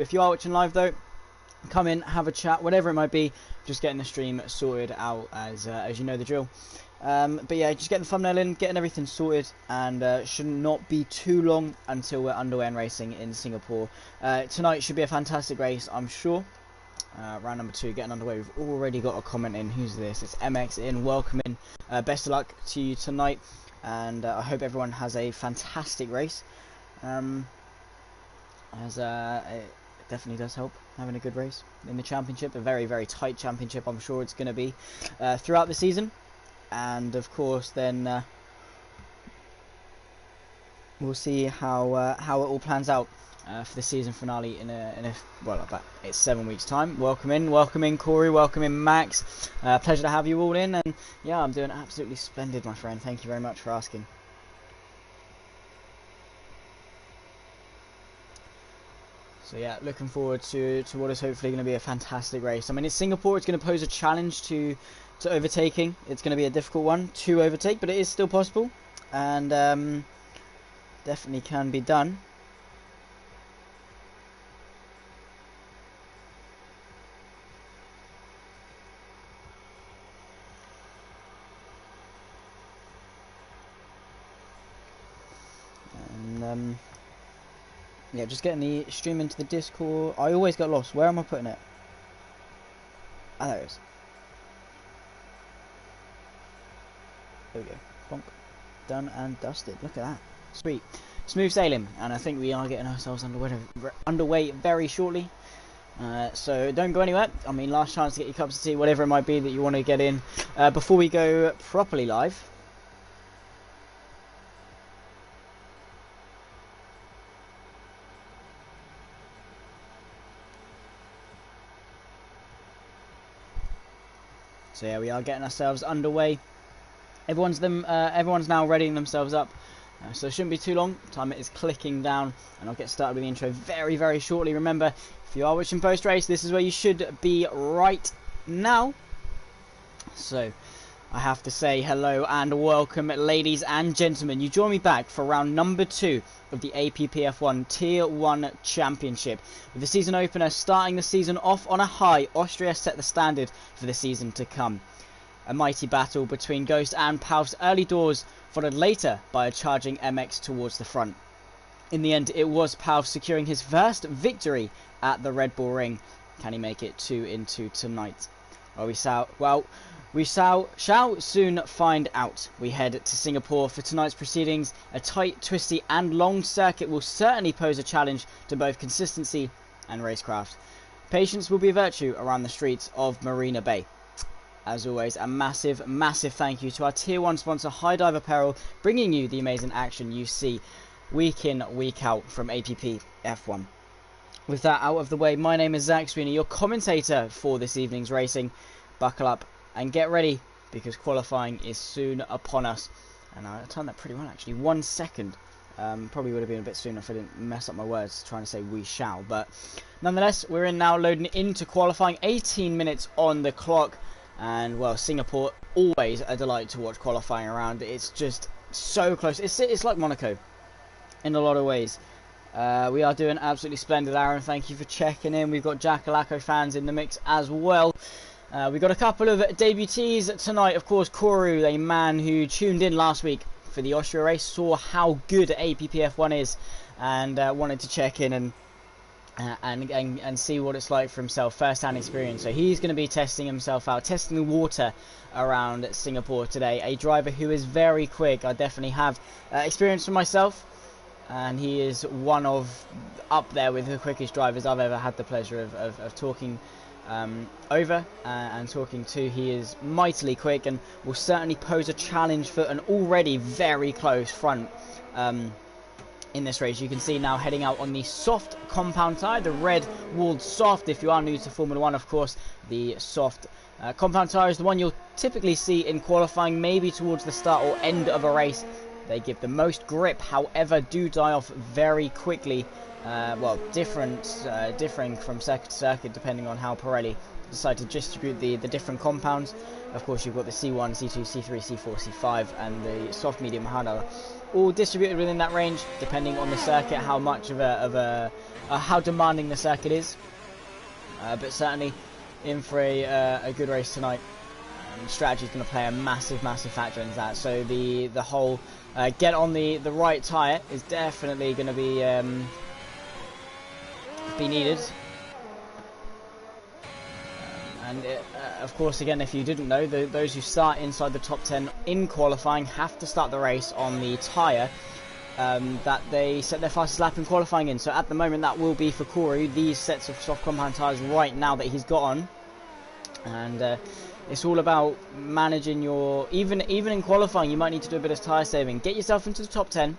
If you are watching live though, come in, have a chat, whatever it might be. Just getting the stream sorted out as you know the drill. But yeah, just getting the thumbnail in, getting everything sorted, and should not be too long until we're underway and racing in Singapore. Tonight should be a fantastic race, I'm sure. Round number 2 getting underway. We've already got a comment in. Who's this? It's MX in. Welcome in. Best of luck to you tonight, and I hope everyone has a fantastic race. As it definitely does help having a good race in the championship, a very, very tight championship. I'm sure it's going to be throughout the season, and of course then we'll see how it all plans out for the season finale in about 7 weeks time. Welcome in Corey, welcome in Max. Pleasure to have you all in, and yeah, I'm doing absolutely splendid, my friend. Thank you very much for asking. So yeah, looking forward to what is hopefully going to be a fantastic race. I mean, it's Singapore. It's going to pose a challenge to overtaking. It's going to be a difficult one to overtake, but it is still possible, and definitely can be done. And yeah, just getting the stream into the Discord. I always get lost. Where am I putting it? Ah, there it is. There we go. Bonk. Done and dusted. Look at that. Sweet. Smooth sailing. And I think we are getting ourselves underway very shortly. So don't go anywhere. I mean, last chance to get your cups of tea, whatever it might be that you want to get in before we go properly live. So yeah, we are getting ourselves underway. Everyone's now readying themselves up, so it shouldn't be too long. Time is clicking down, and I'll get started with the intro very, very shortly. Remember, if you are watching post-race, this is where you should be right now. So I have to say hello and welcome, ladies and gentlemen. You join me back for round number 2 of the APPF1 Tier 1 Championship. With the season opener starting the season off on a high, Austria set the standard for the season to come. A mighty battle between Ghost and Palf's early doors, followed later by a charging MX towards the front. In the end, it was Palf securing his first victory at the Red Bull Ring. Can he make it 2 in 2 tonight? We shall soon find out. We head to Singapore for tonight's proceedings. A tight, twisty and long circuit will certainly pose a challenge to both consistency and racecraft. Patience will be a virtue around the streets of Marina Bay. As always, a massive, massive thank you to our Tier 1 sponsor, High Dive Apparel, bringing you the amazing action you see week in, week out from APPF1. With that out of the way, my name is Zach Sweeney, your commentator for this evening's racing. Buckle up and get ready, because qualifying is soon upon us. And I timed that pretty well, actually. 1 second. Probably would have been a bit sooner if I didn't mess up my words trying to say we shall. But nonetheless, we're in now, loading into qualifying. 18 minutes on the clock. And, well, Singapore, always a delight to watch qualifying around. It's just so close. It's like Monaco in a lot of ways. We are doing absolutely splendid, Aaron. Thank you for checking in. We've got Jackalacco fans in the mix as well. We've got a couple of debutees tonight. Of course, Koru, a man who tuned in last week for the Austria race, saw how good APPF1 is, and wanted to check in and see what it's like for himself, first-hand experience. So he's going to be testing himself out, testing the water around Singapore today. A driver who is very quick. I definitely have experience for myself, and he is one of up there with the quickest drivers I've ever had the pleasure of talking over and talking to. He is mightily quick and will certainly pose a challenge for an already very close front in this race. You can see now heading out on the soft compound tyre, the red walled soft. If you are new to Formula 1, of course, the soft compound tyre is the one you'll typically see in qualifying, maybe towards the start or end of a race. They give the most grip, however, do die off very quickly. Well, differing from circuit to circuit depending on how Pirelli decide to distribute the different compounds. Of course, you've got the C1, C2, C3, C4, C5, and the soft medium harder all distributed within that range, depending on the circuit, how much of how demanding the circuit is. But certainly in for a good race tonight. Strategy is going to play a massive factor in that. So the whole get on the right tyre is definitely going to be needed. And of course, again, if you didn't know, those who start inside the top 10 in qualifying have to start the race on the tyre that they set their fastest lap in qualifying in. So at the moment, that will be for Corey, these sets of soft compound tyres right now that he's got on. And it's all about managing your... Even in qualifying, you might need to do a bit of tyre saving. Get yourself into the top 10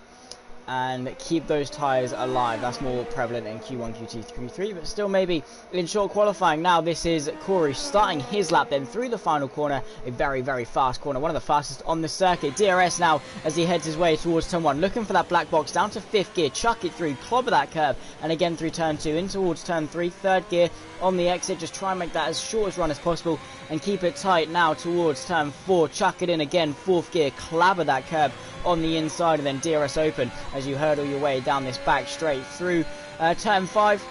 and keep those tyres alive. That's more prevalent in Q1, Q2, Q3, but still maybe in short qualifying. Now this is Corey starting his lap then through the final corner, a very fast corner, one of the fastest on the circuit. DRS now as he heads his way towards turn 1, looking for that black box, down to 5th gear, chuck it through, clobber that curve, and again through turn 2, in towards turn 3, 3rd gear on the exit, just try and make that as short as run as possible and keep it tight now towards turn 4, chuck it in again, 4th gear, clabber that curb on the inside, and then DRS open as you hurdle your way down this back straight through turn 5,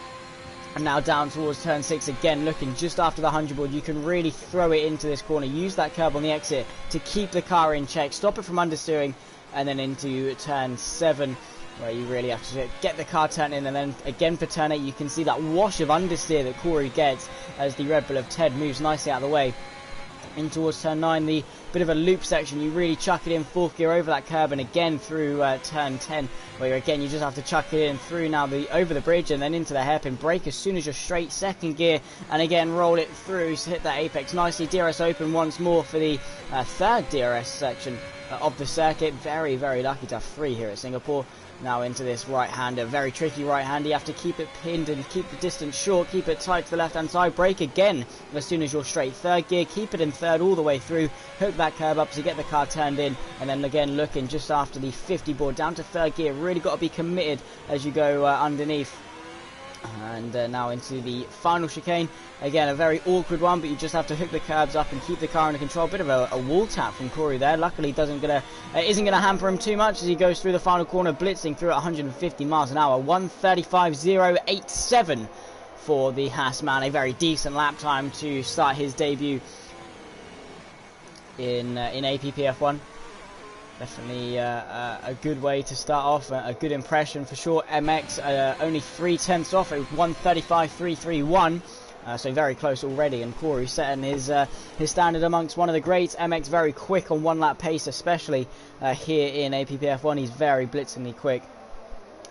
and now down towards turn 6 again, looking just after the 100 board. You can really throw it into this corner, use that curb on the exit to keep the car in check, stop it from understeering, and then into turn 7 where you really have to get the car turned in. And then again for turn 8, you can see that wash of understeer that Corey gets as the Red Bull of Ted moves nicely out of the way. In towards turn 9, the bit of a loop section, you really chuck it in 4th gear over that curb, and again through turn 10, where again you just have to chuck it in through now over the bridge and then into the hairpin, brake as soon as you're straight, 2nd gear, and again roll it through to hit that apex nicely. DRS open once more for the 3rd DRS section of the circuit. Very lucky to have 3 here at Singapore. Now into this right-hander, very tricky right-hander. You have to keep it pinned and keep the distance short, keep it tight to the left-hand side. Brake again as soon as you're straight. 3rd gear, keep it in 3rd all the way through. Hook that curb up to get the car turned in. And then again looking just after the 50 board down to 3rd gear. Really got to be committed as you go underneath. And now into the final chicane. Again, a very awkward one, but you just have to hook the curbs up and keep the car under control. Bit of a wall tap from Corey there. Luckily, isn't going to hamper him too much as he goes through the final corner, blitzing through at 150 miles an hour. 1:35.087 for the Haas man. A very decent lap time to start his debut in APPF1. Definitely a good way to start off, a good impression for sure. MX only 3/10 off, it was 1:35.331, so very close already. And Corey setting his standard amongst one of the greats. MX very quick on 1 lap pace, especially here in APPF1. He's very blitzingly quick.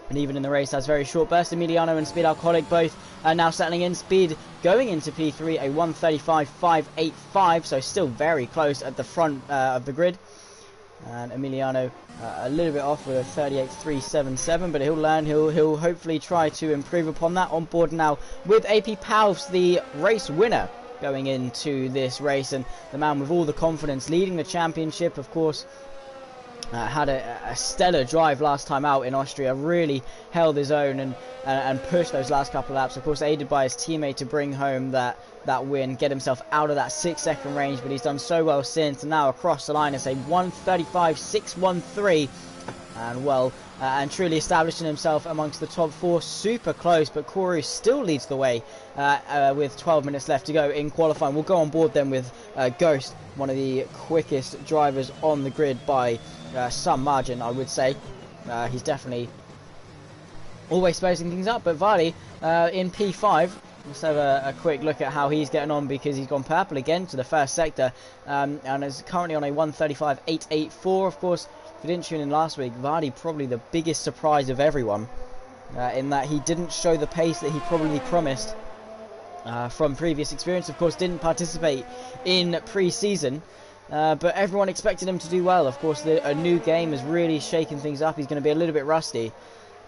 And even in the race, has very short burst. Emiliano and Speed Alcoholic both now settling in. Speed going into P3, a 1:35.585, so still very close at the front of the grid. And Emiliano a little bit off with a 38.377, but he'll learn. He'll hopefully try to improve upon that. On board now with APPF1, the race winner going into this race, and the man with all the confidence leading the championship, of course. Had a stellar drive last time out in Austria, really held his own and pushed those last couple of laps, of course aided by his teammate to bring home that win, get himself out of that 6-second range, but he's done so well since, and now across the line it's a 1:35.613, and and truly establishing himself amongst the top 4, super close. But Corey still leads the way with 12 minutes left to go in qualifying. We'll go on board then with Ghost, one of the quickest drivers on the grid by some margin, I would say. He's definitely always spacing things up. But Vardy in P5, let's have a quick look at how he's getting on, because he's gone purple again to the first sector, and is currently on a 1:35.884. Of course, if you didn't tune in last week, Vardy probably the biggest surprise of everyone, in that he didn't show the pace that he probably promised from previous experience. Of course, didn't participate in pre-season, but everyone expected him to do well. Of course, a new game has really shaken things up. He's going to be a little bit rusty,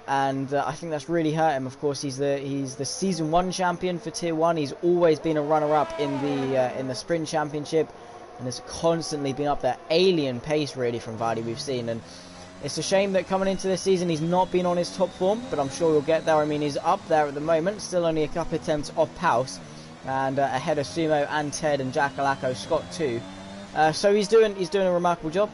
and I think that's really hurt him. Of course, he's the season 1 champion for Tier 1. He's always been a runner-up in the sprint championship, and has constantly been up there. Alien pace really from Vardy we've seen, and it's a shame that coming into this season he's not been on his top form, but I'm sure he'll get there. I mean, he's up there at the moment, still only a couple of tenths off Paus, and ahead of Sumo and Ted and Jack Alacco, Scott too. So he's doing a remarkable job.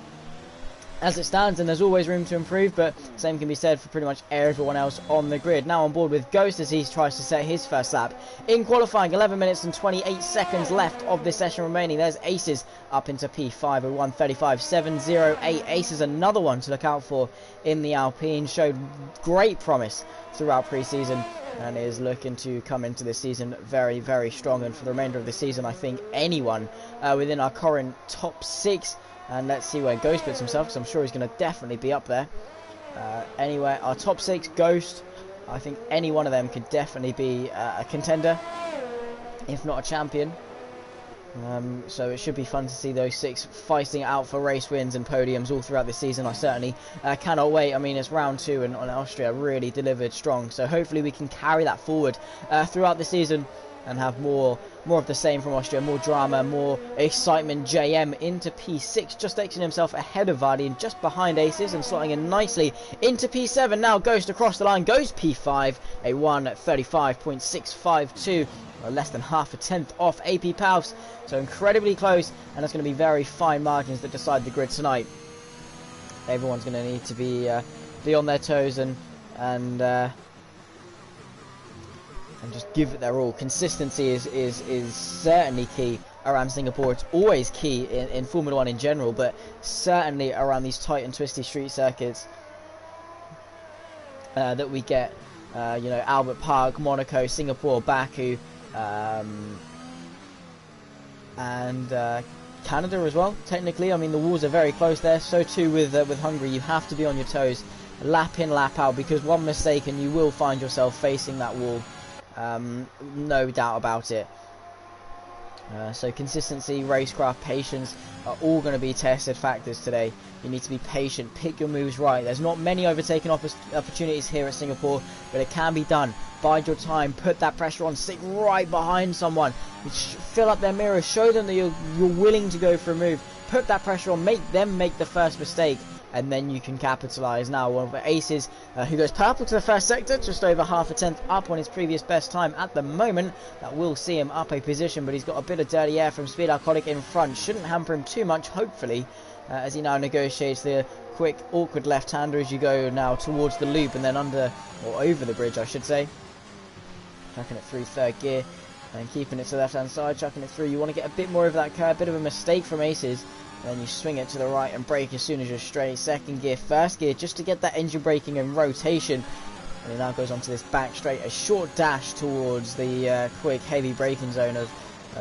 as it stands, and there's always room to improve, but same can be said for pretty much everyone else on the grid. Now on board with Ghost as he tries to set his first lap. In qualifying, 11 minutes and 28 seconds left of this session remaining. There's Aces up into P5 at 1:35.708. Aces, another one to look out for in the Alpine. Showed great promise throughout pre-season and is looking to come into this season very, very strong. And for the remainder of the season, I think anyone within our current top 6, and let's see where Ghost puts himself, because I'm sure he's going to definitely be up there. Anyway, our top 6, Ghost, I think any one of them could definitely be a contender, if not a champion. So it should be fun to see those 6 fighting out for race wins and podiums all throughout this season. I certainly cannot wait. I mean, it's round 2 and Austria really delivered strong. So hopefully we can carry that forward throughout the season and have more of the same from Austria, more drama, more excitement. JM into P6, just exiting himself ahead of Vardy and just behind Aces and slotting in nicely into P7. Now Ghost across the line, goes P5, a 1:35.652, less than half a tenth off APPF1, so incredibly close, and it's going to be very fine margins that decide the grid tonight. Everyone's going to need to be on their toes and just give it their all. Consistency is certainly key around Singapore. It's always key in Formula 1 in general, but certainly around these tight and twisty street circuits that we get. You know, Albert Park, Monaco, Singapore, Baku, and Canada as well. Technically, I mean, the walls are very close there. So too with Hungary. You have to be on your toes, lap in, lap out, because one mistake and you will find yourself facing that wall. No doubt about it. So consistency, racecraft, patience are all going to be tested factors today. You need to be patient, pick your moves right. There's not many overtaking opportunities here at Singapore, but it can be done. Bide your time, put that pressure on, stick right behind someone, fill up their mirrors, show them that you're willing to go for a move, put that pressure on, make them make the first mistake, and then you can capitalise. Now one of the Aces who goes purple to the first sector, just over half a tenth up on his previous best time at the moment. That will see him up a position, but he's got a bit of dirty air from Speed Alcoholic in front. Shouldn't hamper him too much, hopefully, as he now negotiates the quick, awkward left-hander as you go now towards the loop and then under, or over the bridge, I should say. Chucking it through third gear and keeping it to the left-hand side, chucking it through. You want to get a bit more of that curve, bit of a mistake from Aces. Then you swing it to the right and brake as soon as you're straight. Second gear, first gear, just to get that engine braking and rotation. And he now goes onto this back straight, a short dash towards the quick, heavy braking zone of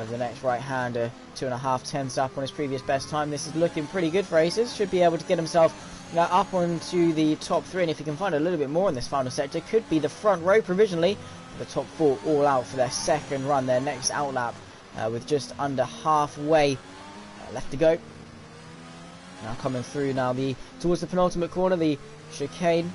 the next right-hander. 2.5 tenths up on his previous best time. This is looking pretty good for Aces. Should be able to get himself up onto the top 3. And if he can find a little bit more in this final sector, could be the front row provisionally. The top 4 all out for their second run, their next outlap, with just under halfway left to go. Now coming through now towards the penultimate corner, the chicane.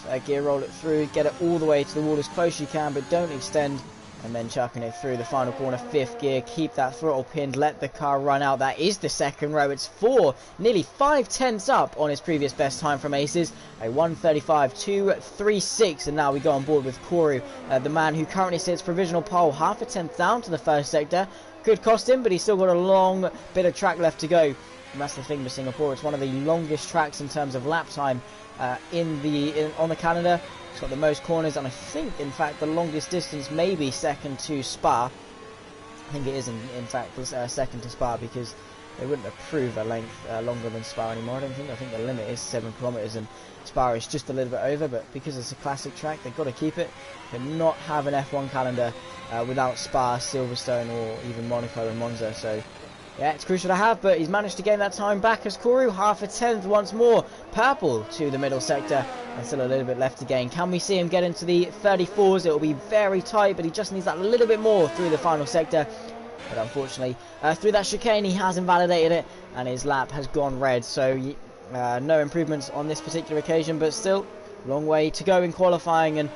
So gear roll it through, get it all the way to the wall as close as you can, but don't extend. And then chucking it through the final corner, fifth gear, keep that throttle pinned, let the car run out. That is the second row. It's nearly 5 tenths up on his previous best time from Aces, a 1:35.236. And now we go on board with Koru, the man who currently sits provisional pole, half a tenth down to the first sector. Could cost him, but he's still got a long bit of track left to go. And that's the thing with Singapore. It's one of the longest tracks in terms of lap time on the calendar. It's got the most corners, and I think, in fact, the longest distance maybe second to Spa. I think it is, in fact, second to Spa, because they wouldn't approve a length longer than Spa anymore. I think the limit is 7 kilometres, and Spa is just a little bit over, but because it's a classic track, they've got to keep it. They cannot have an F1 calendar without Spa, Silverstone, or even Monaco and Monza. So yeah, it's crucial to have, but he's managed to gain that time back as Koru, half a tenth once more. Purple to the middle sector, and still a little bit left to gain. Can we see him get into the 34s? It will be very tight, but he just needs that little bit more through the final sector. But unfortunately, through that chicane, he has invalidated it, and his lap has gone red. So no improvements on this particular occasion, but still, long way to go in qualifying, and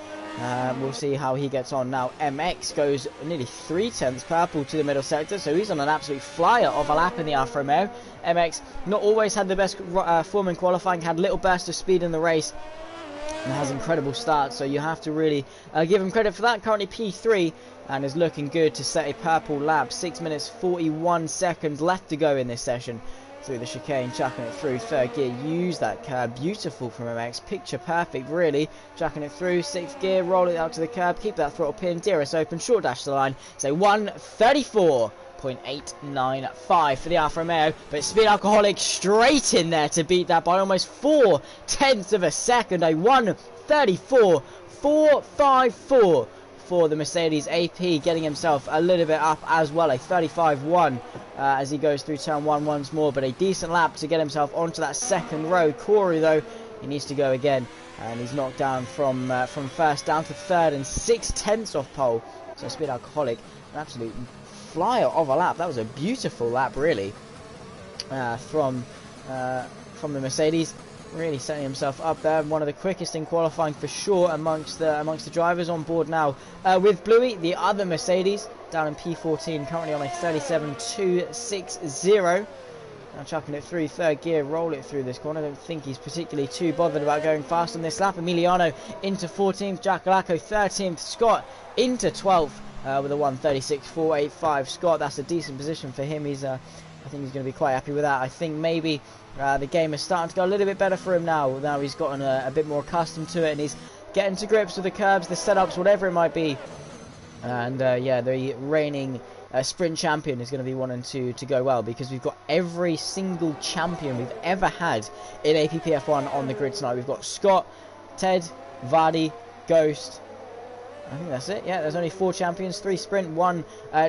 we'll see how he gets on. Now MX goes nearly 3 tenths purple to the middle sector, so he's on an absolute flyer of a lap in the Alfa Romeo. MX not always had the best form in qualifying, had little burst of speed in the race, and has incredible starts, so you have to really give him credit for that. Currently P3, and is looking good to set a purple lap. 6 minutes 41 seconds left to go in this session. through the chicane, chucking it through 3rd gear. Use that curb, beautiful from MX, picture perfect really. Chucking it through 6th gear, roll it out to the curb, keep that throttle pin, DRS open, short dash to the line. So 1:34.895 for the Alfa Romeo, but Speed Alcoholic straight in there to beat that by almost 0.4 of a second. A 1:34.454 for the Mercedes. AP getting himself a little bit up as well, a 35.1 as he goes through turn 1 once more, but a decent lap to get himself onto that 2nd row. Corey though, he needs to go again, and he's knocked down from 1st down to 3rd and 6/10 off pole. So Speed Alcoholic, an absolute flyer of a lap. That was a beautiful lap really from the Mercedes. Really setting himself up there, one of the quickest in qualifying for sure amongst the drivers. On board now with Bluey, the other Mercedes, down in P14, currently on a 37.260. Now chucking it through 3rd gear, roll it through this corner. I don't think he's particularly too bothered about going fast on this lap. Emiliano into 14th, Jack Galacco 13th, Scott into 12th with a 1:36.485. Scott, that's a decent position for him. He's I think he's going to be quite happy with that. I think maybe the game is starting to go a little bit better for him now. Now he's gotten a bit more accustomed to it, and he's getting to grips with the curbs, the setups, whatever it might be. And yeah, the reigning sprint champion is going to be wanting to go well, because we've got every single champion we've ever had in APPF1 on the grid tonight. We've got Scott, Ted, Vardy, Ghost. I think that's it. Yeah, there's only 4 champions, 3 sprint, 1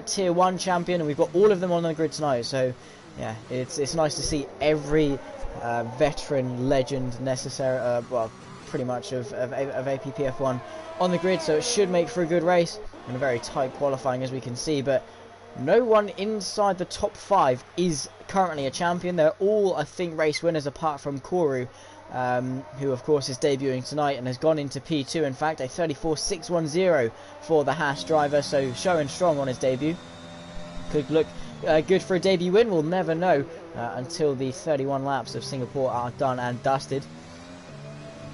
tier 1 champion, and we've got all of them on the grid tonight. So yeah, it's nice to see every veteran legend necessary, well, pretty much of APPF1 on the grid. So it should make for a good race and a very tight qualifying, as we can see. But no one inside the top 5 is currently a champion. They're all, I think, race winners apart from Koru, who of course is debuting tonight and has gone into P2. In fact, a 34.610 for the Haas driver, so showing strong on his debut. Could look good for a debut win. We'll never know until the 31 laps of Singapore are done and dusted.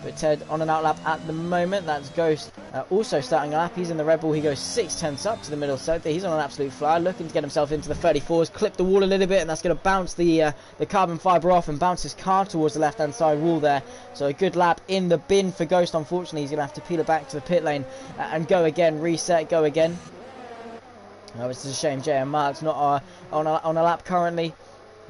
But Ted on an outlap at the moment. That's Ghost also starting a lap. He's in the Red Bull. He goes 6/10 up to the middle sector. He's on an absolute flyer, looking to get himself into the 34s. Clip the wall a little bit, and that's going to bounce the carbon fibre off and bounce his car towards the left-hand side wall there. So a good lap in the bin for Ghost. Unfortunately, he's going to have to peel it back to the pit lane and go again, reset, go again. It's a shame JM Mark's not on a lap currently.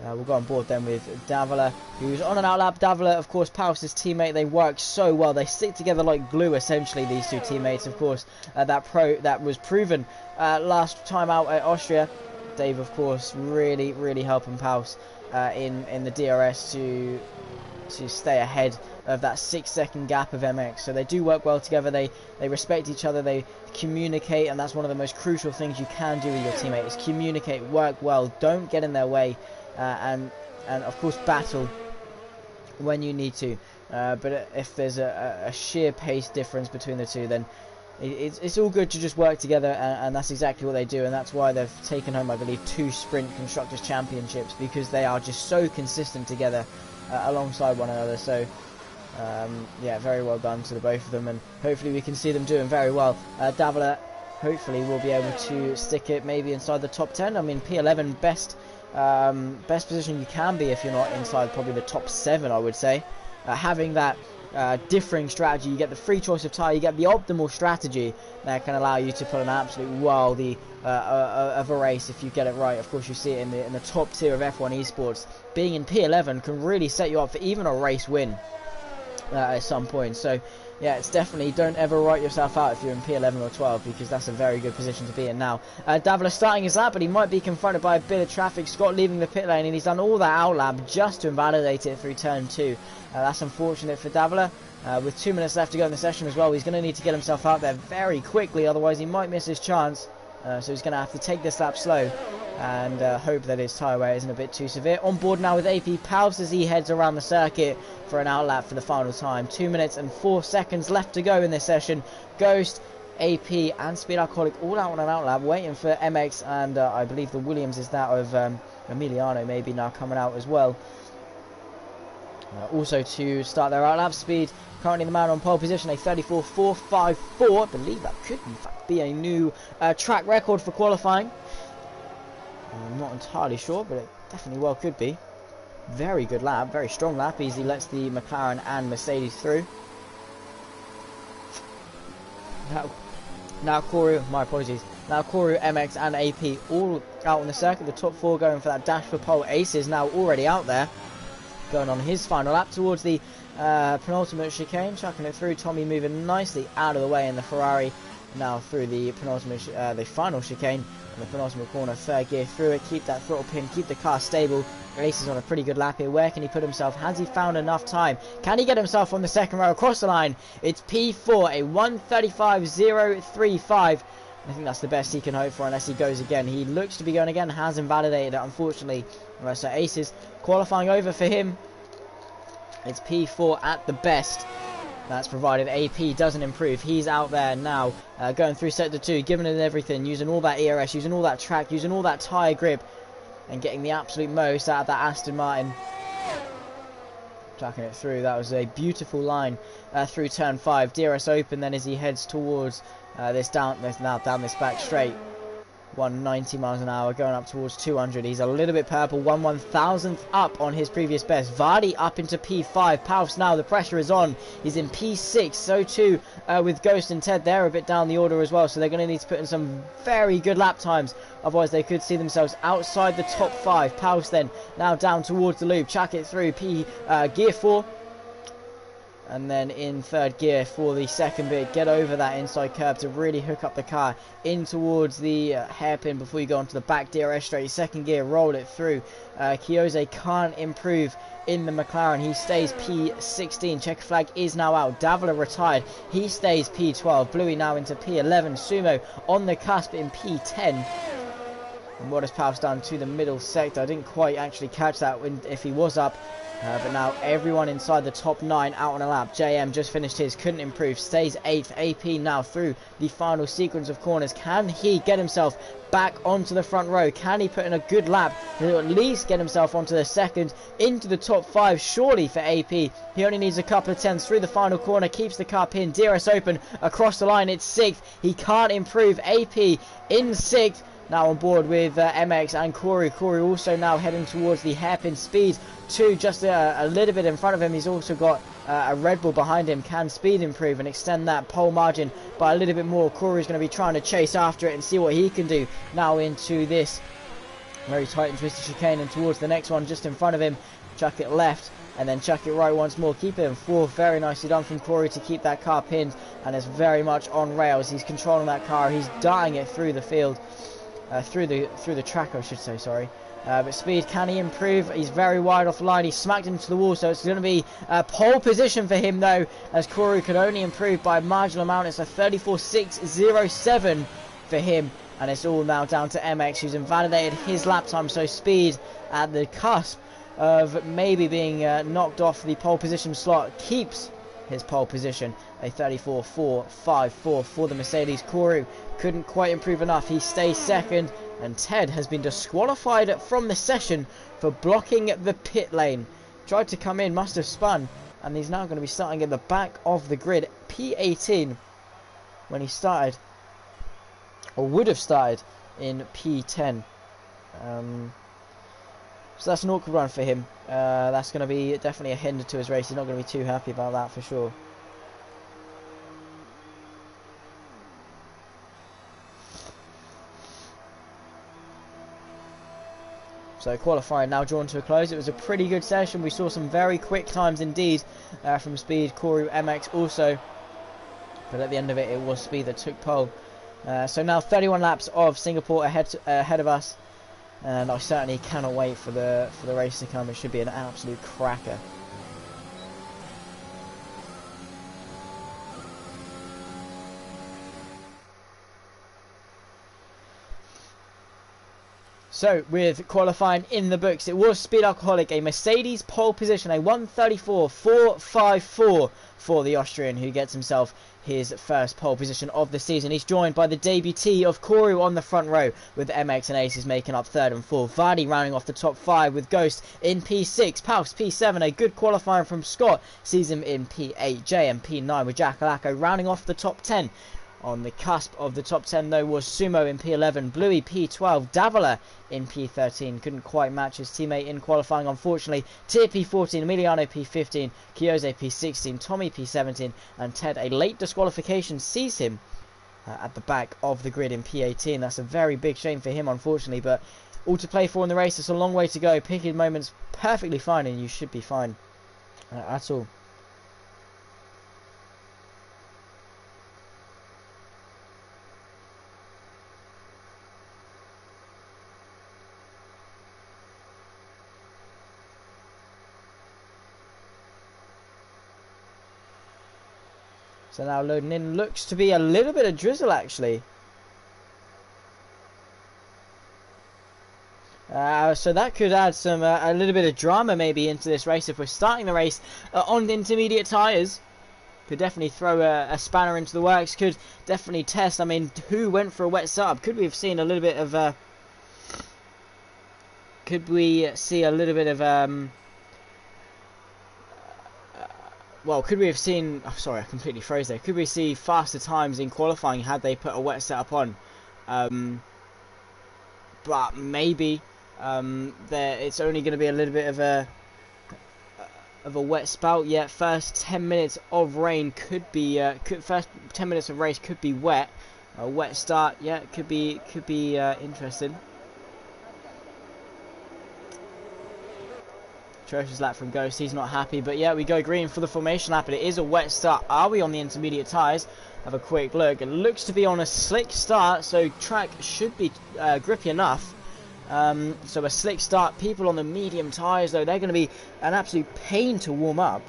We'll go on board then with Davila, who's on an outlap. Davila, of course, Paus's teammate. They work so well. They stick together like glue, essentially, these two teammates. Of course, that was proven last time out at Austria. Dave, of course, really helping Paus in the DRS to stay ahead of that 6-second gap of MX. So they do work well together. They respect each other. They communicate, and that's one of the most crucial things you can do with your teammate, is communicate, work well, don't get in their way. And of course battle when you need to, but if there's a sheer pace difference between the two, then it's all good to just work together, and that's exactly what they do. And that's why they've taken home, I believe, 2 sprint constructors championships, because they are just so consistent together alongside one another. So yeah, very well done to the both of them, and hopefully we can see them doing very well. Davila hopefully will be able to stick it maybe inside the top 10. I mean, P11 best position you can be if you're not inside probably the top 7, I would say. Having that differing strategy, you get the free choice of tyre, you get the optimal strategy that can allow you to put an absolute worldie of a race if you get it right. Of course, you see it in the top tier of F1 esports. Being in P11 can really set you up for even a race win at some point. So yeah, it's definitely, don't ever write yourself out if you're in P11 or 12, because that's a very good position to be in now. Davila starting his lap, but he might be confronted by a bit of traffic. Scott leaving the pit lane, and he's done all that out lap just to invalidate it through turn 2. That's unfortunate for Davila. With 2 minutes left to go in the session as well, he's going to need to get himself out there very quickly, otherwise he might miss his chance. So he's going to have to take this lap slow and hope that his tyre wear isn't a bit too severe. On board now with AP Paus as he heads around the circuit for an outlap for the final time. 2 minutes and 4 seconds left to go in this session. Ghost, AP and Speed Alcoholic all out on an outlap, waiting for MX, and I believe the Williams is that of Emiliano maybe now coming out as well. Also to start their outlap. Speed currently the man on pole position, a 34.454. I believe that could in fact be a new track record for qualifying. I'm not entirely sure, but it definitely well could be. Very good lap, very strong lap. Easily lets the McLaren and Mercedes through. Now Koru, my apologies. Now Koru, MX and AP all out on the circuit. The top 4 going for that dash for pole. Ace is now already out there, going on his final lap towards the penultimate chicane, chucking it through. Tommy moving nicely out of the way in the Ferrari. Now through the penultimate, the final chicane, in the penultimate corner, 3rd gear through it. Keep that throttle pin, keep the car stable. Ace is on a pretty good lap here. Where can he put himself? Has he found enough time? Can he get himself on the 2nd row across the line? It's P4, a 1:35.035. I think that's the best he can hope for unless he goes again. He looks to be going again, has invalidated it, unfortunately. So Ace is qualifying over for him. It's P4 at the best. That's provided AP doesn't improve. He's out there now, going through sector 2, giving it everything, using all that ERS, using all that track, using all that tyre grip, and getting the absolute most out of that Aston Martin. Tracking it through. That was a beautiful line through turn 5. DRS open then as he heads towards this down this back straight. 190 miles an hour, going up towards 200. He's a little bit purple, 1/1000th up on his previous best. Vardy up into P5. Paus now, the pressure is on. He's in P6. So too with Ghost and Ted. They're a bit down the order as well, so they're going to need to put in some very good lap times. Otherwise they could see themselves outside the top 5. Paus then now down towards the loop. Chuck it through gear 4. And then in 3rd gear for the 2nd bit, get over that inside curb to really hook up the car in towards the hairpin before you go onto the back DRS straight. 2nd gear, roll it through. Kiyose can't improve in the McLaren. He stays P16. Checker flag is now out. Davila retired. He stays P12. Bluey now into P11. Sumo on the cusp in P10. And what has Paus done to the middle sector? I didn't quite actually catch that if he was up. But now everyone inside the top 9 out on a lap. JM just finished his, couldn't improve, stays 8th. AP now through the final sequence of corners. Can he get himself back onto the front row? Can he put in a good lap to at least get himself onto the 2nd, into the top 5 surely for AP? He only needs a couple of tenths through the final corner, keeps the car pinned, DRS open, across the line, it's 6th. He can't improve. AP in 6th. Now on board with MX and Corey. Corey also now heading towards the hairpin. Speed 2 just a little bit in front of him. He's also got a Red Bull behind him. Can Speed improve and extend that pole margin by a little bit more? Corey's going to be trying to chase after it and see what he can do. Now into this very tight and twisted chicane and towards the next one just in front of him. Chuck it left and then chuck it right once more. Keep it in 4th. Very nicely done from Corey to keep that car pinned, and it's very much on rails. He's controlling that car. He's darting it through the field. Through the track, I should say, sorry. But Speed, can he improve? He's very wide off the line. He smacked into the wall, so it's going to be a pole position for him, though, as Koru can only improve by a marginal amount. It's a 34.607 for him, and it's all now down to MX, who's invalidated his lap time. So Speed at the cusp of maybe being knocked off the pole position slot keeps his pole position, a 34.454 for the Mercedes. Koru couldn't quite improve enough. He stays 2nd, and Ted has been disqualified from the session for blocking the pit lane. Tried to come in, must have spun, and he's now going to be starting at the back of the grid. P18 when he started, or would have started in P10. So that's an awkward run for him. That's going to be definitely a hinder to his race. He's not going to be too happy about that for sure. So qualifying now drawn to a close. It was a pretty good session. We saw some very quick times indeed from Speed, Koru, MX also. But at the end of it, it was Speed that took pole. So now 31 laps of Singapore ahead of us. And I certainly cannot wait for the race to come. It should be an absolute cracker. So, with qualifying in the books, it was Speed Alcoholic, a Mercedes pole position, a 1:34.454 for the Austrian, who gets himself his first pole position of the season. He's joined by the debutee of Koru on the front row, with MX and Aces making up 3rd and 4th. Vardy rounding off the top 5 with Ghost in P6. Paus P7, a good qualifying from Scott, sees him in P8. JM P9 with Jack Alacco rounding off the top 10. On the cusp of the top 10 though was Sumo in P11, Bluey P12, Davila in P13. Couldn't quite match his teammate in qualifying, unfortunately. Tier P14, Emiliano P15, Kiyose P16, Tommy P17, and Ted, a late disqualification sees him at the back of the grid in P18. That's a very big shame for him, unfortunately, but all to play for in the race. It's a long way to go. Picking moments perfectly fine, and you should be fine at all. So now loading in, looks to be a little bit of drizzle actually. So that could add some a little bit of drama maybe into this race if we're starting the race on the intermediate tyres. Could definitely throw a spanner into the works. Could definitely test. I mean, who went for a wet startup? Could we have seen a little bit of? Could we see a little bit of? Well, could we have seen... Oh, sorry, I completely froze there. Could we see faster times in qualifying had they put a wet setup on? But maybe it's only going to be a little bit of a wet spout. Yeah, first 10 minutes of rain could be... first 10 minutes of race could be wet. A wet start, yeah, could be interesting. Atrocious lap from Ghost, he's not happy, but yeah, we go green for the formation lap, and it is a wet start. Are we on the intermediate tyres? Have a quick look. It looks to be on a slick start, so track should be grippy enough. So a slick start. People on the medium tyres, though, they're going to be an absolute pain to warm up.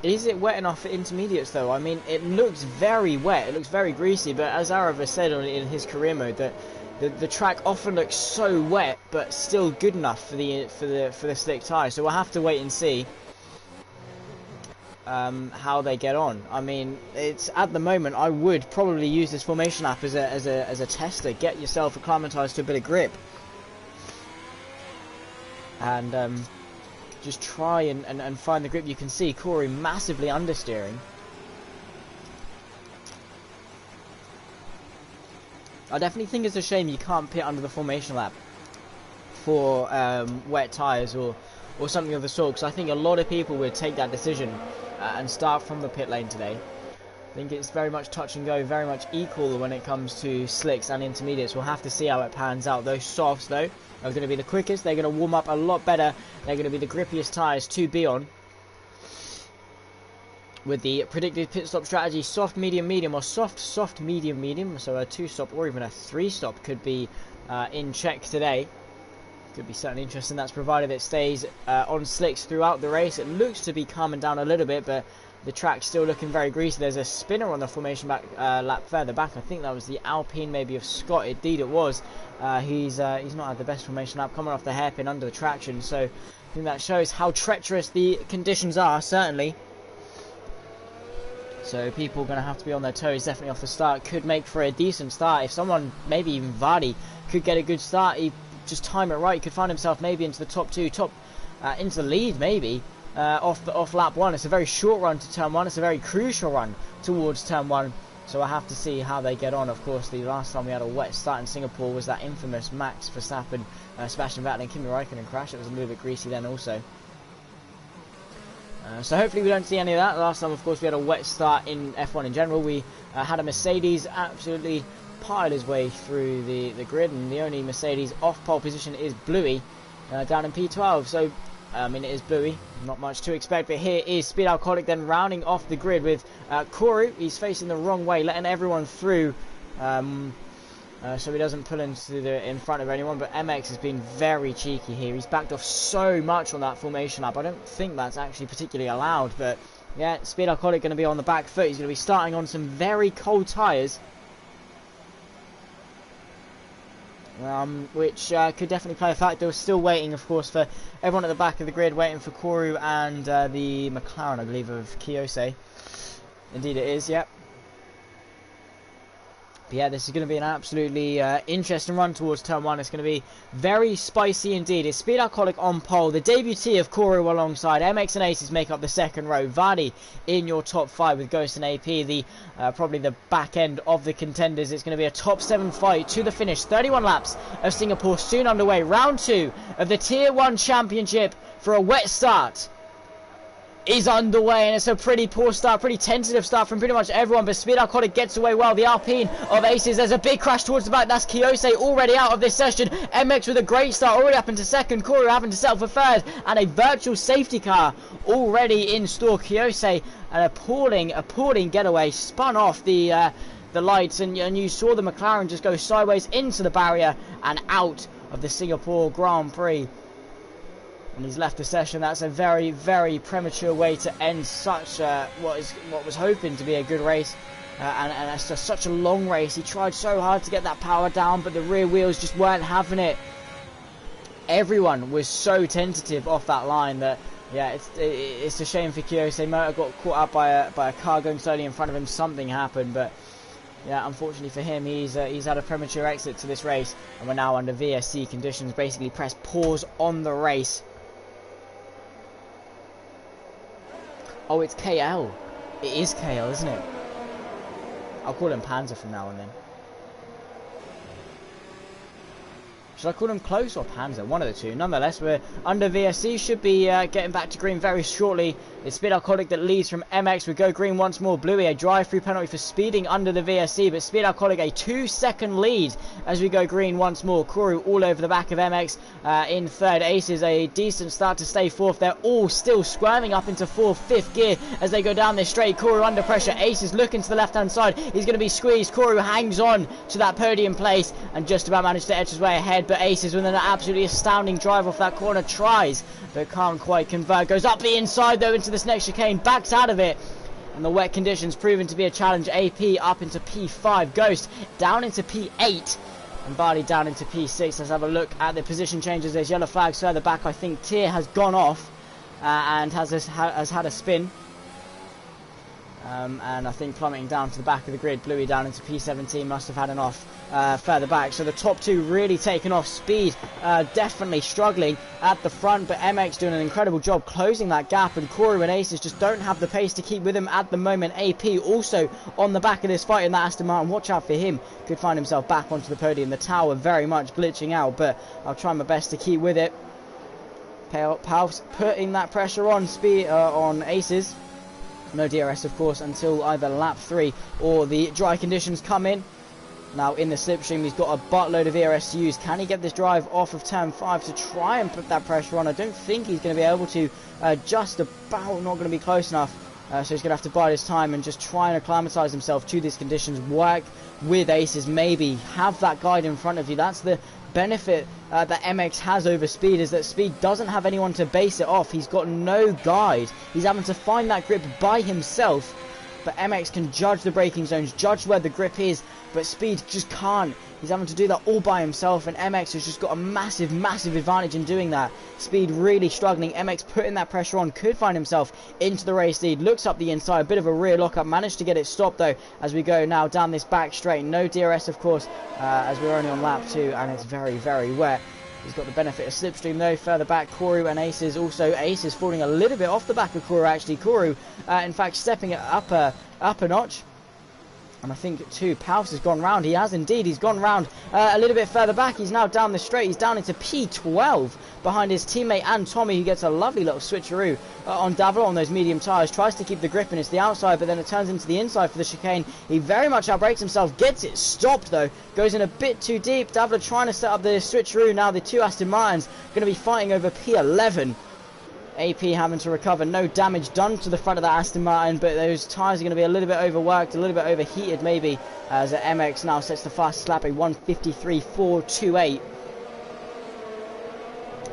Is it wet enough for intermediates though? I mean, it looks very wet, it looks very greasy, but as Arava said in his career mode, that the track often looks so wet but still good enough for the slick tyre. So we'll have to wait and see how they get on. I mean, it's at the moment I would probably use this formation app as a tester. Get yourself acclimatized to a bit of grip, and just try and find the grip. You can see Corey massively understeering. I definitely think it's a shame you can't pit under the formation lap for wet tyres or something of the sort, because I think a lot of people would take that decision and start from the pit lane today. I think it's very much touch and go, very much equal when it comes to slicks and intermediates. We'll have to see how it pans out. Those softs though are going to be the quickest. They're going to warm up a lot better. They're going to be the grippiest tyres to be on. With the predicted pit stop strategy, soft, medium, medium, or soft, soft, medium, medium. So a 2-stop or even a 3-stop could be in check today. Could be certainly interesting. That's provided it stays on slicks throughout the race. It looks to be calming down a little bit, but the track's still looking very greasy. There's a spinner on the formation back lap further back. I think that was the Alpine maybe of Scott. Indeed it was. He's not had the best formation lap, coming off the hairpin under the traction. So I think that shows how treacherous the conditions are, certainly. So people are going to have to be on their toes definitely off the start. Could make for a decent start. If someone, maybe even Vardy, could get a good start, he just time it right, he could find himself maybe into the top two, into the lead maybe. Off lap 1. It's a very short run to turn 1. It's a very crucial run towards turn 1. So I have to see how they get on. Of course, the last time we had a wet start in Singapore was that infamous Max Verstappen, Sebastian Vettel and Kimi Raikkonen crash. It was a little bit greasy then also. So hopefully we don't see any of that. Last time, of course, we had a wet start in F1 in general. We had a Mercedes absolutely pile his way through the grid, and the only Mercedes off pole position is Bluey down in P12. So I mean, it is Bluey, not much to expect, but here is Speed Alcoholic then rounding off the grid with Koru. He's facing the wrong way, letting everyone through so he doesn't pull in front of anyone. But MX has been very cheeky here. He's backed off so much on that formation lap. I don't think that's actually particularly allowed, but yeah, Speed Alcoholic going to be on the back foot. He's going to be starting on some very cold tyres, which could definitely play a factor. We're still waiting, of course, for everyone at the back of the grid, waiting for Koru and the McLaren, I believe, of Kiyose. Indeed it is, yep. But yeah, this is going to be an absolutely interesting run towards turn 1. It's going to be very spicy indeed. It's Speed Alcoholic on pole. The debutee of Koru alongside MX and Aces make up the second row. Vardy in your top 5 with Ghost and AP, the probably the back end of the contenders. It's going to be a top 7 fight to the finish. 31 laps of Singapore soon underway. Round 2 of the Tier 1 Championship for a wet start is underway, and it's a pretty poor start, pretty tentative start from pretty much everyone, but Speed Alcoholic gets away well. The Alpine of Aces, there's a big crash towards the back. That's Kiyose already out of this session. MX with a great start, already up into second. Koru having to settle for third, and a virtual safety car already in store. Kiyose, an appalling getaway, spun off the lights, and you saw the McLaren just go sideways into the barrier and out of the Singapore Grand Prix. And he's left the session. That's a very, very premature way to end such what was hoping to be a good race, and it's just such a long race. He tried so hard to get that power down, but the rear wheels just weren't having it. Everyone was so tentative off that line that, yeah, it's a shame for Kiyose. Motor got caught up by a car going slowly in front of him. Something happened, but yeah, unfortunately for him, he's had a premature exit to this race, and we're now under VSC conditions. Basically, press pause on the race. Oh, it's KL. It is KL, isn't it? I'll call him Panzer from now on then. Should I call him Close or Panzer? One of the two. Nonetheless, we're under VSC. Should be getting back to green very shortly. It's Speed Alcoholic that leads from MX. We go green once more. Bluey, a drive-through penalty for speeding under the VSC. But Speed Alcoholic, a 2-second lead as we go green once more. Koru all over the back of MX in third. Aces, a decent start to stay fourth. They're all still squirming up into fourth, fifth gear as they go down this straight. Koru under pressure. Aces looking to the left-hand side. He's going to be squeezed. Koru hangs on to that podium place and just about managed to edge his way ahead. But Aces, with an absolutely astounding drive off that corner, tries but can't quite convert. Goes up the inside though into this next chicane, backs out of it, and the wet conditions proven to be a challenge. AP up into P5, Ghost down into P8, and Barley down into P6. Let's have a look at the position changes. There's yellow flags further back. I think Tier has gone off and has had a spin. And I think plummeting down to the back of the grid, Bluey down into P17 must have had an off further back. So the top two really taking off. Speed definitely struggling at the front, but MX doing an incredible job closing that gap, and Koru and Aces just don't have the pace to keep with him at the moment. AP also on the back of this fight in that Aston Martin. Watch out for him. Could find himself back onto the podium. The tower very much glitching out, but I'll try my best to keep with it. Pal's putting that pressure on on Aces. No DRS, of course, until either lap 3 or the dry conditions come in. Now, in the slipstream, he's got a buttload of ERS to use. Can he get this drive off of turn 5 to try and put that pressure on? I don't think he's going to be able to. Just about not going to be close enough. So he's going to have to bide his time and just try and acclimatise himself to these conditions. Work with Aces, maybe. Have that guide in front of you. That's the benefit that MX has over Speed, is that Speed doesn't have anyone to base it off. He's got no guide. He's having to find that grip by himself. But MX can judge the braking zones, judge where the grip is, but Speed just can't. He's having to do that all by himself, and MX has just got a massive, massive advantage in doing that. Speed really struggling. MX putting that pressure on, could find himself into the race lead. Looks up the inside, a bit of a rear lockup, managed to get it stopped though as we go now down this back straight. No DRS, of course, as we're only on lap 2, and it's very, very wet. He's got the benefit of slipstream though. Further back, Koru and Aces. Also, Aces falling a little bit off the back of Koru actually. Koru, in fact, stepping it up a notch. And I think too, Paus has gone round. He has indeed. He's gone round a little bit further back. He's now down the straight. He's down into P12 behind his teammate and Tommy, who gets a lovely little switcheroo on Davila on those medium tyres. Tries to keep the grip and it's the outside, but then it turns into the inside for the chicane. He very much outbrakes himself. Gets it stopped though. Goes in a bit too deep. Davila trying to set up the switcheroo. Now the two Aston Martins going to be fighting over P11. AP having to recover. No damage done to the front of that Aston Martin, but those tyres are going to be a little bit overworked, a little bit overheated maybe, as MX now sets the fastest lap, a 1:53.428.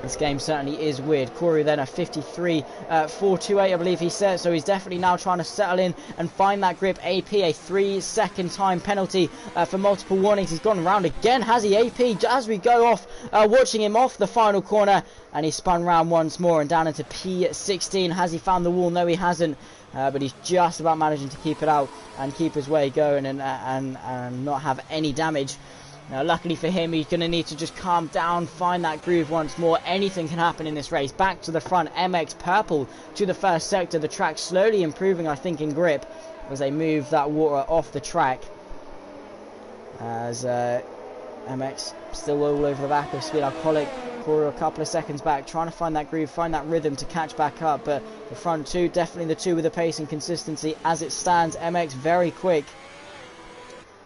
This game certainly is weird. Corey then a 53.428, I believe he said. So he's definitely now trying to settle in and find that grip. AP, a 3-second time penalty for multiple warnings. He's gone around again, has he? AP, as we go off, watching him off the final corner. And he spun round once more and down into P16. Has he found the wall? No, he hasn't. But he's just about managing to keep it out and keep his way going and not have any damage. Now, luckily for him, he's going to need to just calm down, find that groove once more. Anything can happen in this race. Back to the front, MX Purple to the first sector. The track slowly improving, I think, in grip as they move that water off the track. As MX still all over the back of Speed Alcoholic. Corey a couple of seconds back, trying to find that groove, find that rhythm to catch back up. But the front two, definitely the two with the pace and consistency as it stands. MX very quick.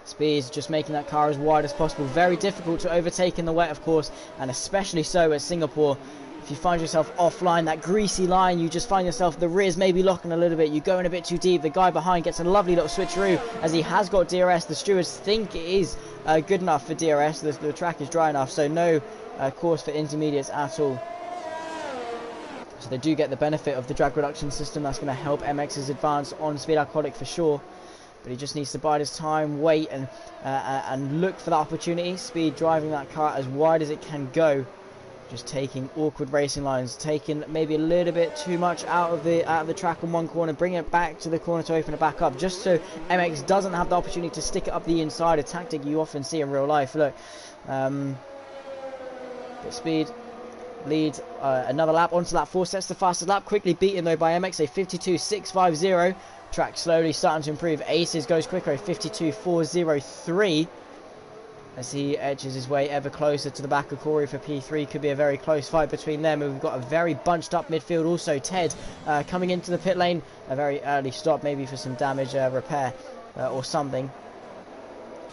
Speed's just making that car as wide as possible. Very difficult to overtake in the wet, of course, and especially so at Singapore. If you find yourself offline, that greasy line, you just find yourself, the rears maybe locking a little bit. You go in a bit too deep. The guy behind gets a lovely little switcheroo as he has got DRS. The stewards think it is good enough for DRS. The track is dry enough, so no course for intermediates at all. So they do get the benefit of the drag reduction system. That's going to help MX's advance on Speed Alcoholic for sure. But he just needs to bide his time, wait, and look for that opportunity. Speed driving that car as wide as it can go. Just taking awkward racing lines, taking maybe a little bit too much out of the track on one corner, bring it back to the corner to open it back up, just so MX doesn't have the opportunity to stick it up the inside, a tactic you often see in real life. Look, but Speed leads another lap onto that 4 sets, the fastest lap, quickly beaten though by MX, a 52.650. Track slowly starting to improve. Aces goes quicker, a 52.403. As he edges his way ever closer to the back of Corey for P3. Could be a very close fight between them. We've got a very bunched up midfield also. Ted coming into the pit lane. A very early stop, maybe for some damage repair or something.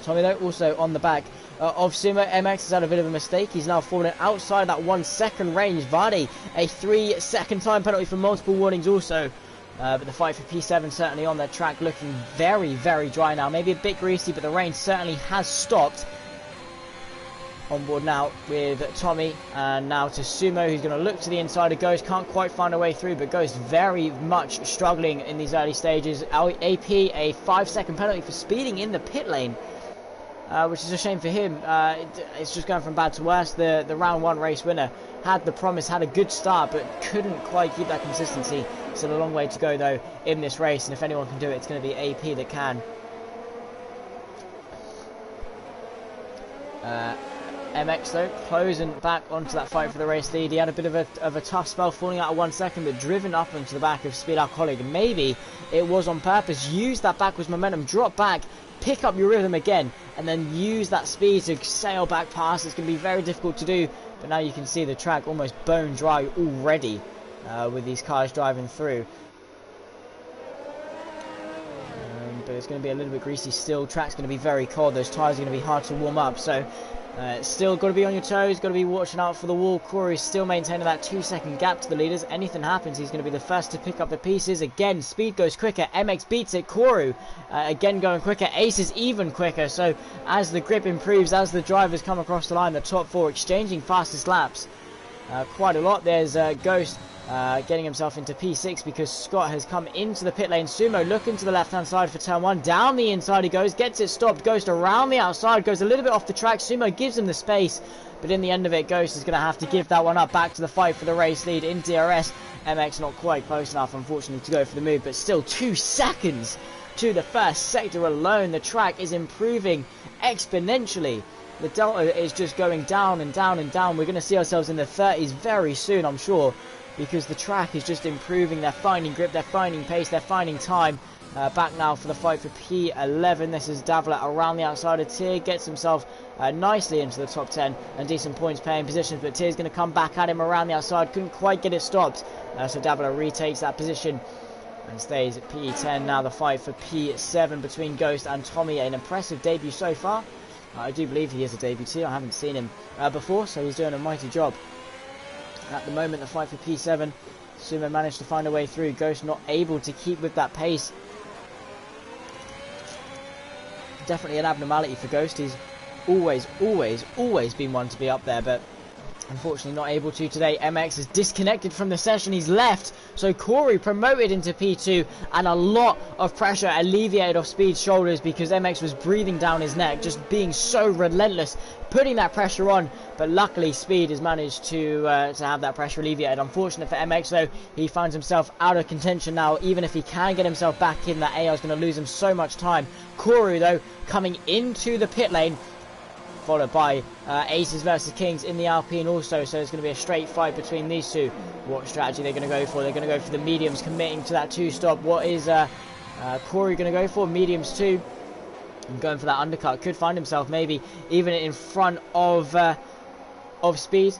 Tommy though also on the back of Sumo. MX has had a bit of a mistake. He's now fallen outside that 1 second range. Vardy, a 3 second time penalty for multiple warnings also. But the fight for P7 certainly on that track, looking very, very dry now. Maybe a bit greasy, but the rain certainly has stopped. On board now with Tommy, and now to Sumo, who's going to look to the inside of Ghost. Can't quite find a way through, but Ghost very much struggling in these early stages. AP, a 5 second penalty for speeding in the pit lane. Which is a shame for him. It's just going from bad to worse. The round 1 race winner had the promise, had a good start, but couldn't quite keep that consistency. Still a long way to go though in this race, and if anyone can do it, it's going to be AP that can. MX though closing back onto that fight for the race lead. He had a bit of a tough spell, falling out of 1 second, but driven up into the back of Speed Alcoholic. Maybe it was on purpose. Use that backwards momentum, drop back, pick up your rhythm again, and then use that speed to sail back past. It's going to be very difficult to do, but now you can see the track almost bone dry already with these cars driving through. But it's going to be a little bit greasy still. Track's going to be very cold. Those tyres are going to be hard to warm up, so still got to be on your toes, got to be watching out for the wall. Corey's still maintaining that 2 second gap to the leaders. Anything happens, he's going to be the first to pick up the pieces. Again, Speed goes quicker, MX beats it. Corey again going quicker, Ace is even quicker. So as the grip improves, as the drivers come across the line, the top 4 exchanging fastest laps quite a lot. There's Ghost getting himself into P6 because Scott has come into the pit lane. Sumo looking to the left hand side for turn 1, down the inside he goes, gets it stopped. Ghost around the outside, goes a little bit off the track. Sumo gives him the space, but in the end of it, Ghost is going to have to give that one up. Back to the fight for the race lead in DRS. MX not quite close enough, unfortunately, to go for the move, but still 2 seconds to the first sector alone. The track is improving exponentially. The delta is just going down and down and down. We're going to see ourselves in the 30s very soon, I'm sure, because the track is just improving. They're finding grip, they're finding pace, they're finding time. Back now for the fight for P11. This is Davila around the outside of Tier, gets himself nicely into the top 10 and decent points paying positions, but Tier's going to come back at him around the outside, couldn't quite get it stopped. So Davila retakes that position and stays at P10. Now the fight for P7 between Ghost and Tommy. An impressive debut so far. I do believe he is a debutee. I haven't seen him before, so he's doing a mighty job. At the moment, the fight for P7, Sumo managed to find a way through. Ghost not able to keep with that pace. Definitely an abnormality for Ghost. He's always been one to be up there, but Unfortunately not able to today. MX is disconnected from the session. He's left. So Corey promoted into P2, and a lot of pressure alleviated off Speed's shoulders because MX was breathing down his neck, just being so relentless, putting that pressure on. But luckily Speed has managed to have that pressure alleviated. Unfortunate for MX though, he finds himself out of contention now. Even if he can get himself back in, that AR is going to lose him so much time. Corey though coming into the pit lane, followed by Aces versus Kings in the Alpine also, so it's going to be a straight fight between these two. What strategy they're going to go for? They're going to go for the mediums, committing to that 2-stop. What is Corey going to go for? Mediums 2. And going for that undercut. Could find himself maybe even in front of Speed.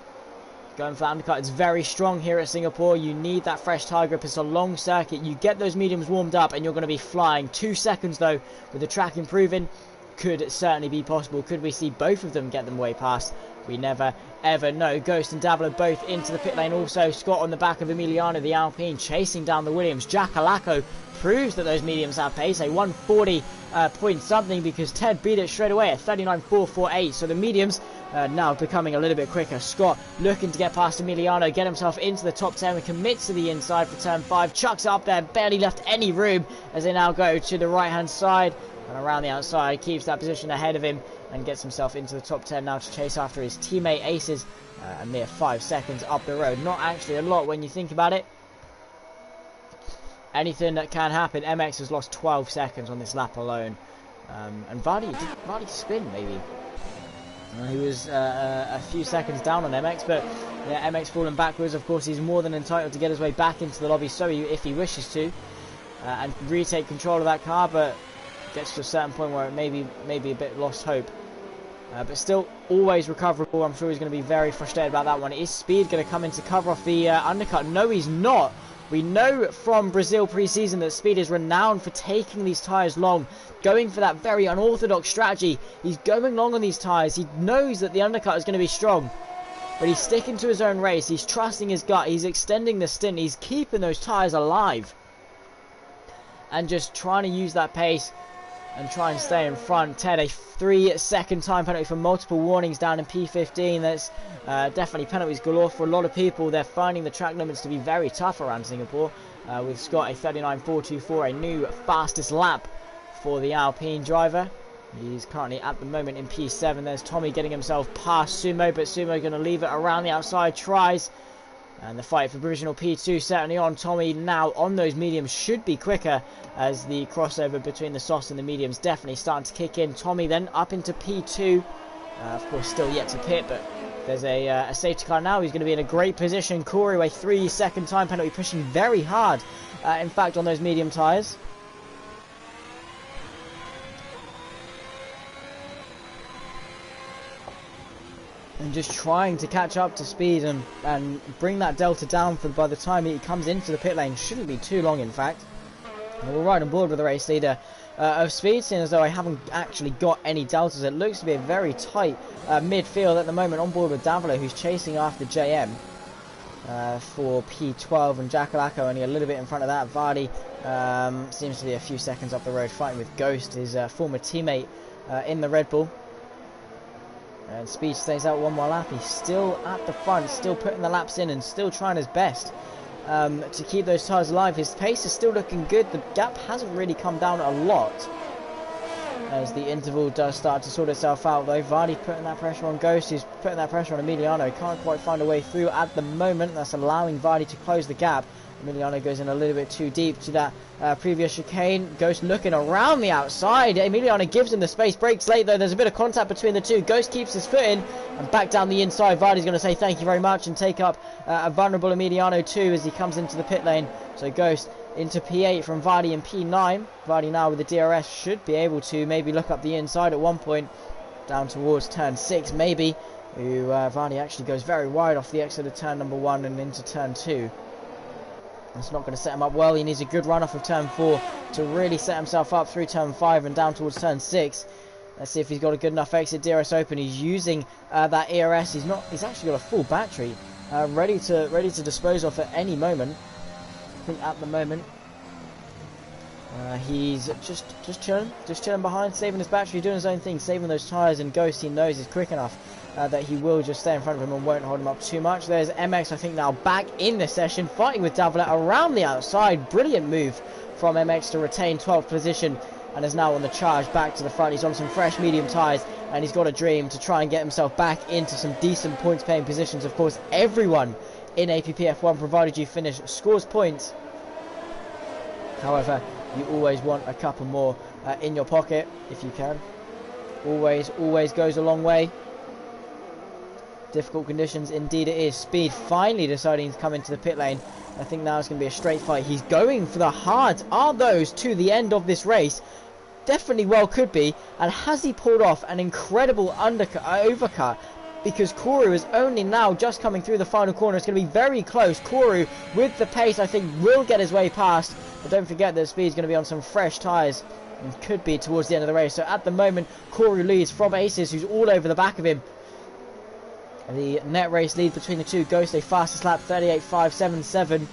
Going for that undercut. It's very strong here at Singapore. You need that fresh tire grip. It's a long circuit. You get those mediums warmed up and you're going to be flying. 2 seconds though, with the track improving, could certainly be possible. Could we see both of them get them way past? We never ever know. Ghost and Davila both into the pit lane also. Scott on the back of Emiliano, the Alpine, chasing down the Williams. Jackalacco proves that those mediums have pace. A 140 point something because Ted beat it straight away at 39.448. So the mediums now becoming a little bit quicker. Scott looking to get past Emiliano, get himself into the top 10 and commits to the inside for turn 5. Chucks it up there, barely left any room as they now go to the right hand side. And around the outside, keeps that position ahead of him and gets himself into the top 10 now to chase after his teammate Aces. A mere 5 seconds up the road. Not actually a lot when you think about it. Anything that can happen. MX has lost 12 seconds on this lap alone. And Vardy spin maybe. He was a few seconds down on MX, but yeah, MX falling backwards. Of course, he's more than entitled to get his way back into the lobby, so if he wishes to, and retake control of that car, but gets to a certain point where it may be a bit lost hope. But still, always recoverable. I'm sure he's going to be very frustrated about that one. Is Speed going to come in to cover off the undercut? No, he's not. We know from Brazil pre-season that Speed is renowned for taking these tyres long, going for that very unorthodox strategy. He's going long on these tyres. He knows that the undercut is going to be strong, but he's sticking to his own race. He's trusting his gut. He's extending the stint. He's keeping those tyres alive and just trying to use that pace and try and stay in front. Ted, a 3-second time penalty for multiple warnings down in P15. That's definitely penalties galore for a lot of people. They're finding the track limits to be very tough around Singapore. With Scott a 39.424, a new fastest lap for the Alpine driver. He's currently at the moment in P7. There's Tommy getting himself past Sumo, but Sumo going to leave it around the outside, tries. And the fight for provisional P2 certainly on. Tommy now on those mediums should be quicker as the crossover between the softs and the mediums definitely starting to kick in. Tommy then up into P2. Of course, still yet to pit, but there's a safety car now. He's going to be in a great position. Corey, a 3-second time penalty, pushing very hard, in fact, on those medium tyres. And just trying to catch up to Speed and bring that delta down for by the time he comes into the pit lane. Shouldn't be too long, in fact. And we're right on board with the race leader of Speed, seeing as though I haven't actually got any deltas. It looks to be a very tight midfield at the moment, on board with Davila, who's chasing after JM for P12, and Jackalacco only a little bit in front of that. Vardy seems to be a few seconds up the road, fighting with Ghost, his former teammate in the Red Bull. And Speed stays out one more lap. He's still at the front, still putting the laps in and still trying his best to keep those tyres alive. His pace is still looking good. The gap hasn't really come down a lot as the interval does start to sort itself out, though. Vardy putting that pressure on Ghost. He's putting that pressure on Emiliano. Can't quite find a way through at the moment. That's allowing Vardy to close the gap. Emiliano goes in a little bit too deep to that previous chicane. Ghost looking around the outside. Emiliano gives him the space. Breaks late though. There's a bit of contact between the two. Ghost keeps his foot in and back down the inside. Vardy's going to say thank you very much and take up a vulnerable Emiliano too as he comes into the pit lane. So Ghost into P8 from Vardy in P9. Vardy now with the DRS should be able to maybe look up the inside at one point down towards turn 6 maybe. Vardy actually goes very wide off the exit of turn number 1 and into turn 2. That's not going to set him up well. He needs a good run off of turn 4 to really set himself up through turn 5 and down towards turn 6. Let's see if he's got a good enough exit. DRS open. He's using that ERS. He's actually got a full battery, ready to dispose of at any moment. I think at the moment he's just chilling behind, saving his battery, doing his own thing, saving those tyres. And Ghost, he knows, is quick enough that he will just stay in front of him and won't hold him up too much. There's MX, I think, now back in the session, fighting with Davila around the outside. Brilliant move from MX to retain 12th position, and is now on the charge back to the front. He's on some fresh medium tyres, and he's got a dream to try and get himself back into some decent points-paying positions. Of course, everyone in APPF1, provided you finish, scores points. However, you always want a couple more in your pocket, if you can. Always goes a long way. Difficult conditions, indeed it is. Speed finally deciding to come into the pit lane. I think now it's going to be a straight fight. He's going for the hards. Are those to the end of this race? Definitely well could be. And has he pulled off an incredible overcut? Because Koru is only now just coming through the final corner. It's going to be very close. Koru, with the pace, I think will get his way past. But don't forget that Speed's going to be on some fresh tyres, and could be towards the end of the race. So at the moment, Koru leads from Aces, who's all over the back of him. The net race lead between the two goes to a fastest lap, 38.577.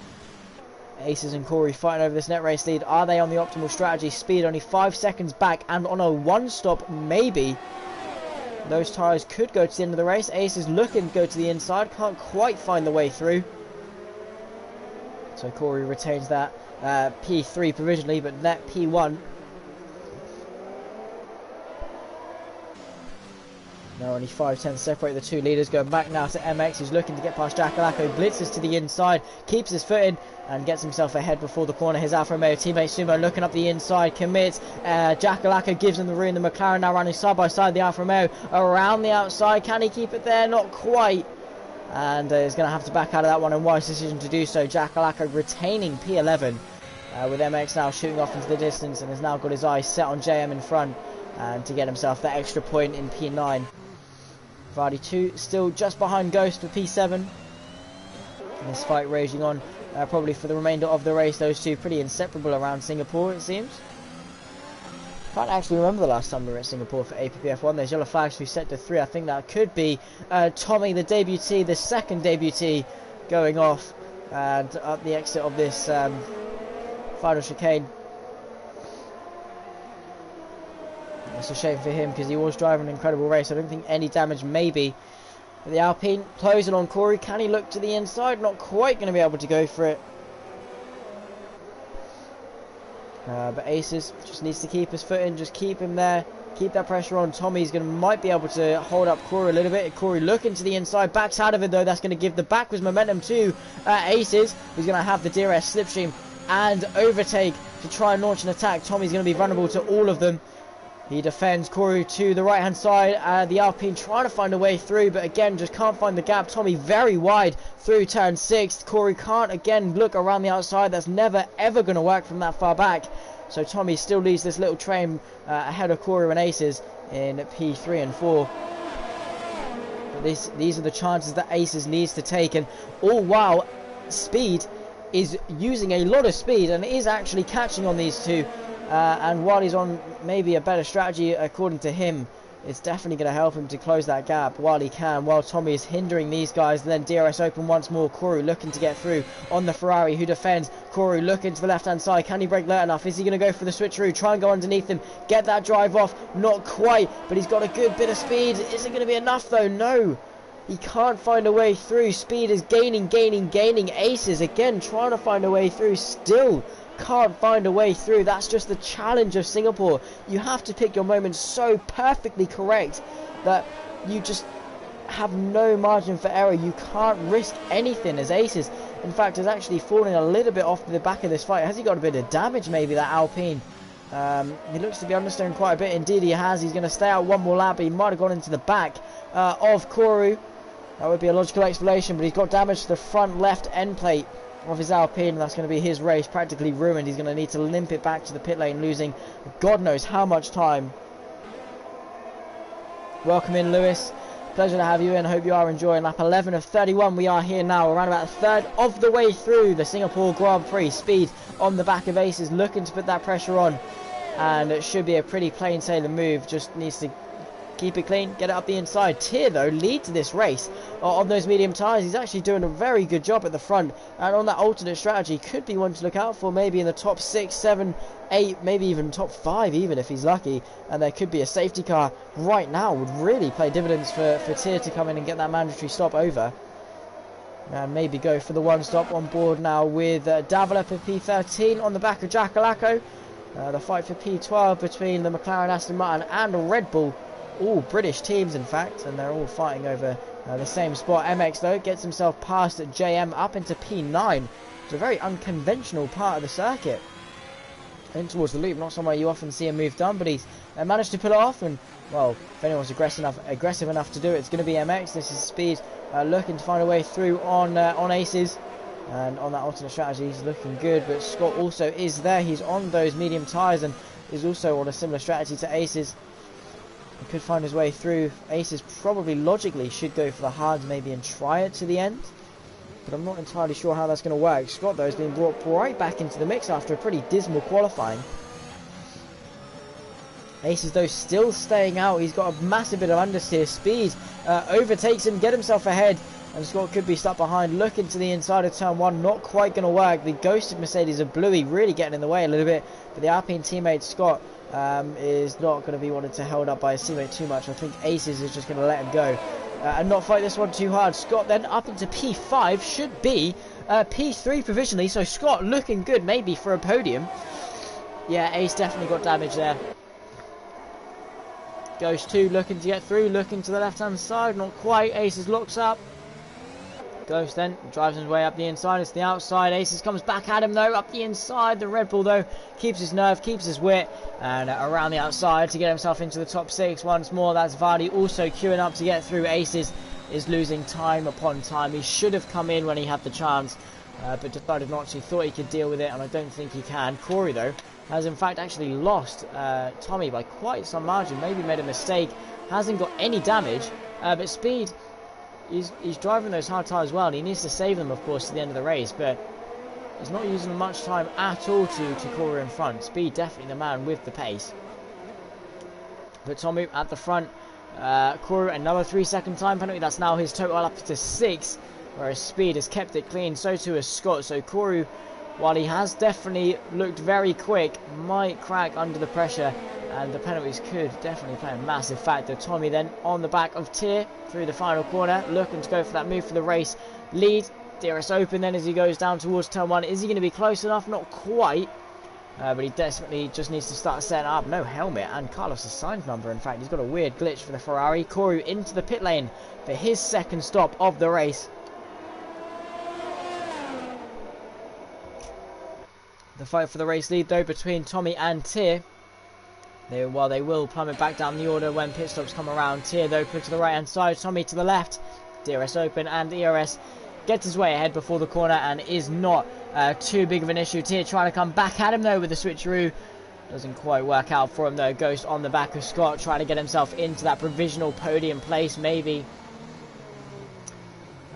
Aces and Koru fighting over this net race lead. Are they on the optimal strategy? Speed only 5 seconds back and on a one stop, maybe. Those tyres could go to the end of the race. Aces looking to go to the inside, can't quite find the way through. So Koru retains that P3 provisionally, but net P1. Now only 5 tenths separate the two leaders. Going back now to MX, who's looking to get past Jackalacco. Blitzes to the inside, keeps his foot in, and gets himself ahead before the corner. His Alfa Romeo teammate Sumo looking up the inside, commits. Jackalacco gives him the room. The McLaren now running side by side. The Alfa Romeo around the outside. Can he keep it there? Not quite. And he's going to have to back out of that one, and wise decision to do so. Jackalacco retaining P11, with MX now shooting off into the distance, and has now got his eyes set on JM in front, and to get himself that extra point in P9. Vardy 2 still just behind Ghost for P7. And this fight raging on probably for the remainder of the race. Those two pretty inseparable around Singapore, it seems. Can't actually remember the last time we were at Singapore for APPF1. There's yellow flags through sector 3. I think that could be Tommy, the debutee, the second debutee, going off and up the exit of this final chicane. It's a shame for him because he was driving an incredible race. I don't think any damage maybe. But the Alpine closing on Corey. Can he look to the inside? Not quite going to be able to go for it. But Aces just needs to keep his foot in. Just keep him there. Keep that pressure on. Tommy's might be able to hold up Corey a little bit. Corey looking to the inside. Backs out of it though. That's going to give the backwards momentum to Aces, who's going to have the DRS slipstream and overtake to try and launch an attack. Tommy's going to be vulnerable to all of them. He defends Koru to the right hand side. The Alpine trying to find a way through, but again just can't find the gap. Tommy very wide through turn 6. Koru can't again look around the outside. That's never ever going to work from that far back. So Tommy still leads this little train ahead of Koru and Aces in P3 and 4. But these are the chances that Aces needs to take, and all while Speed is using a lot of speed and is actually catching on these two. And while he's on maybe a better strategy, according to him, it's definitely going to help him to close that gap while he can, while Tommy is hindering these guys. And then DRS open once more. Koru looking to get through on the Ferrari, who defends. Koru looking to the left hand side. Can he brake late enough? Is he going to go for the switcheroo? Try and go underneath him, get that drive off? Not quite, but he's got a good bit of speed. Is it going to be enough though? No, he can't find a way through. Speed is gaining. Aces again trying to find a way through, still can't find a way through. That's just the challenge of Singapore. You have to pick your moments so perfectly correct that you just have no margin for error. You can't risk anything, as Aces in fact is actually falling a little bit off the back of this fight. Has he got a bit of damage maybe, that Alpine? He looks to be understeering quite a bit. Indeed he has. He's going to stay out one more lap, but he might have gone into the back of Koru. That would be a logical explanation, but he's got damage to the front left end plate of his Alpine, and that's going to be his race practically ruined. He's going to need to limp it back to the pit lane, losing God knows how much time. Welcome in, Lewis. Pleasure to have you in. Hope you are enjoying lap 11 of 31. We are here now, around about a third of the way through the Singapore Grand Prix. Speed on the back of Aces, looking to put that pressure on, and it should be a pretty plain sailing move. Just needs to keep it clean, get it up the inside. Tier, though, leads this race on those medium tyres. He's actually doing a very good job at the front, and on that alternate strategy, could be one to look out for, maybe in the top 6, 7, 8, maybe even top 5 even if he's lucky, and there could be a safety car right now. Would really play dividends for Tier to come in and get that mandatory stop over. And maybe go for the one stop on board now with Davila for P13 on the back of Jackalacco. The fight for P12 between the McLaren, Aston Martin and Red Bull. All British teams, in fact, and they're all fighting over the same spot. MX, though, gets himself past JM up into P9. It's a very unconventional part of the circuit. In towards the loop, not somewhere you often see a move done, but he's managed to pull it off. And, well, if anyone's aggressive enough to do it, it's going to be MX. This is Speed looking to find a way through on Aces. And on that alternate strategy, he's looking good, but Scott also is there. He's on those medium tyres and is also on a similar strategy to Aces. He could find his way through. Aces probably logically should go for the hards maybe and try it to the end, but I'm not entirely sure how that's going to work. Scott, though, has been brought right back into the mix after a pretty dismal qualifying. Aces, though, still staying out. He's got a massive bit of understeer. Speed overtakes him, get himself ahead, and Scott could be stuck behind. Looking to the inside of turn 1, not quite going to work. The ghosted Mercedes of Bluey really getting in the way a little bit, but the Alpine teammate Scott is not going to be wanted to held up by his teammate too much. I think Aces is just going to let him go and not fight this one too hard. Scott then up into P5, should be P3 provisionally, so Scott looking good maybe for a podium. Yeah, Ace definitely got damage there. Ghost 2 looking to get through, looking to the left hand side, not quite. Aces locks up. Ghost then drives his way up the inside. It's the outside. Aces comes back at him though, up the inside. The Red Bull though keeps his nerve, keeps his wit, and around the outside to get himself into the top 6 once more. That's Vardy also queuing up to get through. Aces is losing time upon time. He should have come in when he had the chance, but decided not to. He thought he could deal with it, and I don't think he can. Corey though has in fact actually lost Tommy by quite some margin. Maybe made a mistake. Hasn't got any damage, but Speed, he's driving those hard tyres well, and he needs to save them, of course, to the end of the race, but he's not using them much time at all to Corey in front. Speed definitely the man with the pace. But Tommy at the front. Corey another 3-second time penalty. That's now his total up to 6, whereas Speed has kept it clean. So too has Scott. So Corey, while he has definitely looked very quick, might crack under the pressure, and the penalties could definitely play a massive factor. Tommy then on the back of Tier through the final corner, looking to go for that move for the race lead. DRS open then as he goes down towards turn 1. Is he going to be close enough? Not quite, but he desperately just needs to start setting up. No helmet, and Carlos' Sainz number, in fact. He's got a weird glitch for the Ferrari. Corey into the pit lane for his second stop of the race. The fight for the race lead though between Tommy and Tier. While they will plummet back down the order when pit stops come around. Tier though put to the right hand side, Tommy to the left. DRS open, and ERS gets his way ahead before the corner and is not too big of an issue. Tier trying to come back at him though with the switcheroo. Doesn't quite work out for him though. Ghost on the back of Scott trying to get himself into that provisional podium place maybe.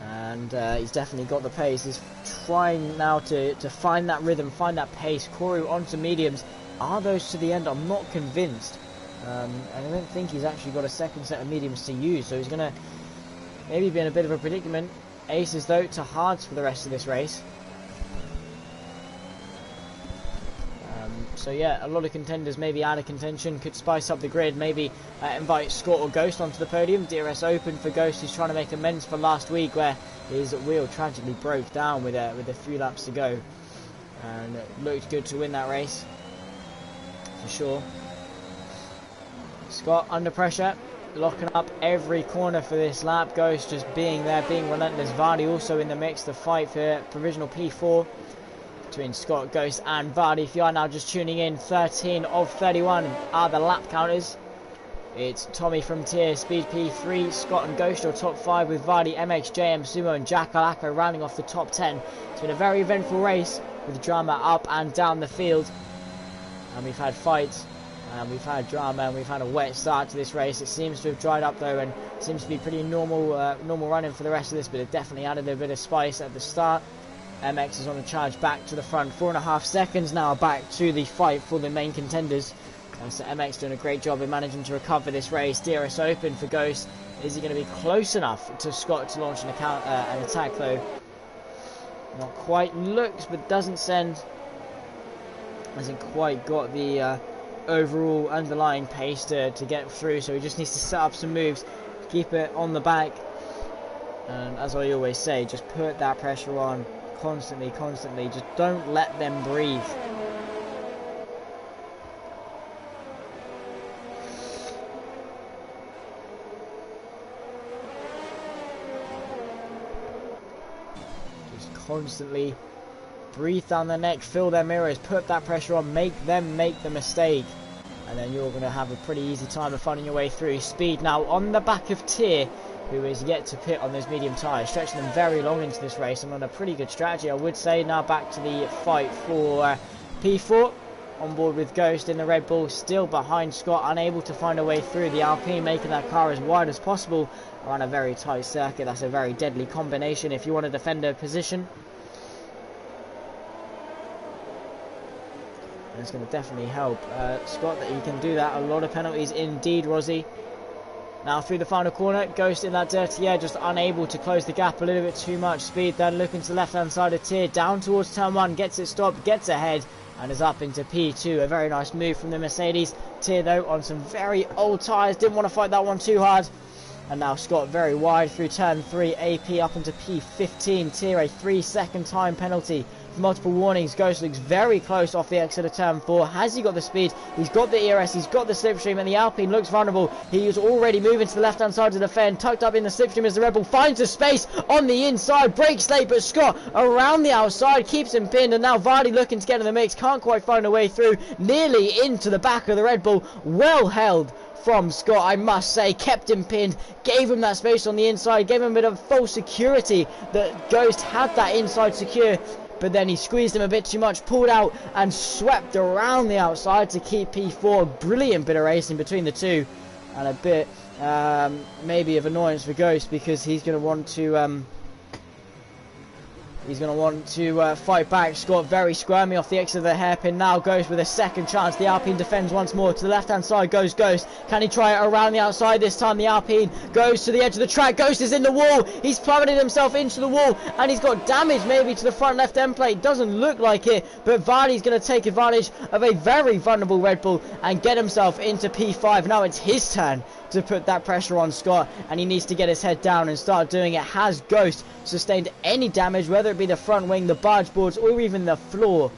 And he's definitely got the pace. He's trying now to find that rhythm, find that pace. Corey onto mediums. Are those to the end? I'm not convinced. And I don't think he's actually got a second set of mediums to use. So he's going to maybe be in a bit of a predicament. Aces though to hards for the rest of this race. So yeah, a lot of contenders maybe out of contention, could spice up the grid, maybe invite Scott or Ghost onto the podium. DRS open for Ghost, who's trying to make amends for last week where his wheel tragically broke down with a few laps to go, and it looked good to win that race for sure. Scott under pressure, locking up every corner for this lap. Ghost just being there, being relentless. Vardy also in the mix, the fight for provisional P4 between Scott, Ghost and Vardy. If you are now just tuning in, 13 of 31 are the lap counters. It's Tommy from Tier, Speed P3, Scott and Ghost are top 5 with Vardy, MX, JM, Sumo and Jackalacco rounding off the top 10. It's been a very eventful race with drama up and down the field. And we've had fights, and we've had drama, and we've had a wet start to this race. It seems to have dried up though, and seems to be pretty normal running for the rest of this, but it definitely added a bit of spice at the start. MX is on the charge back to the front. 4.5 seconds now back to the fight for the main contenders. So MX doing a great job in managing to recover this race. DRS open for Ghost. Is he going to be close enough to Scott to launch an attack though? Not quite. Looks but doesn't send. Hasn't quite got the overall underlying pace to get through, so he just needs to set up some moves, keep it on the back, and as I always say, just put that pressure on constantly, just don't let them breathe. Just constantly breathe down their neck, fill their mirrors, put that pressure on, make them make the mistake, and then you're going to have a pretty easy time of finding your way through. Speed now on the back of Tier, who is yet to pit on those medium tyres, stretching them very long into this race and on a pretty good strategy, I would say. Now back to the fight for P4, on board with Ghost in the Red Bull, still behind Scott, unable to find a way through. The Alpine making that car as wide as possible around a very tight circuit. That's a very deadly combination if you want to defend a position. And it's going to definitely help Scott that he can do that. A lot of penalties indeed, Rozzy. Now through the final corner, Ghost in that dirty air, just unable to close the gap, a little bit too much speed. Then looking to the left hand side of Tier, down towards turn 1, gets it stopped, gets ahead, and is up into P2. A very nice move from the Mercedes. Tier though on some very old tyres, didn't want to fight that one too hard. And now Scott very wide through turn 3, AP up into P15. Tier a 3-second time penalty. Multiple warnings. Ghost looks very close off the exit of turn 4. Has he got the speed? He's got the ERS, he's got the slipstream, and the Alpine looks vulnerable. He is already moving to the left hand side to defend, tucked up in the slipstream as the Red Bull finds a space on the inside, breaks late, but Scott around the outside keeps him pinned, and now Vardy looking to get in the mix, can't quite find a way through, nearly into the back of the Red Bull. Well held from Scott, I must say, kept him pinned, gave him that space on the inside, gave him a bit of false security that Ghost had that inside secure. But then he squeezed him a bit too much, pulled out and swept around the outside to keep P4. Brilliant bit of racing between the two, and a bit maybe of annoyance for Ghost, because he's going to want to fight back. Scott very squirmy off the exit of the hairpin. Now Ghost with a second chance. The Alpine defends once more. To the left hand side goes Ghost. Can he try it around the outside this time? The Alpine goes to the edge of the track. Ghost is in the wall. He's plummeted himself into the wall, and he's got damage maybe to the front left end plate. Doesn't look like it, but Vardy's going to take advantage of a very vulnerable Red Bull and get himself into P5. Now it's his turn to put that pressure on Scott, and he needs to get his head down and start doing it. Has Ghost sustained any damage, whether it be the front wing, the barge boards, or even the floor?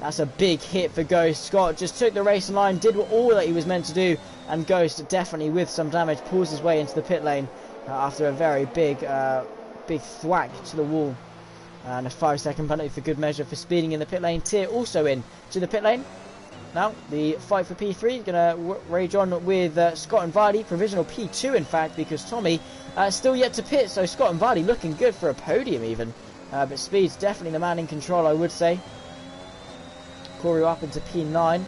That's a big hit for Ghost. Scott just took the racing line, did all that he was meant to do, and Ghost definitely with some damage pulls his way into the pit lane after a very big thwack to the wall, and a 5-second penalty for good measure for speeding in the pit lane. Tier also in to the pit lane. Now, the fight for P3 is going to rage on with Scott and Vardy. Provisional P2, in fact, because Tommy still yet to pit. So Scott and Vardy looking good for a podium even. But Speed's definitely the man in control, I would say. Corey up into P9.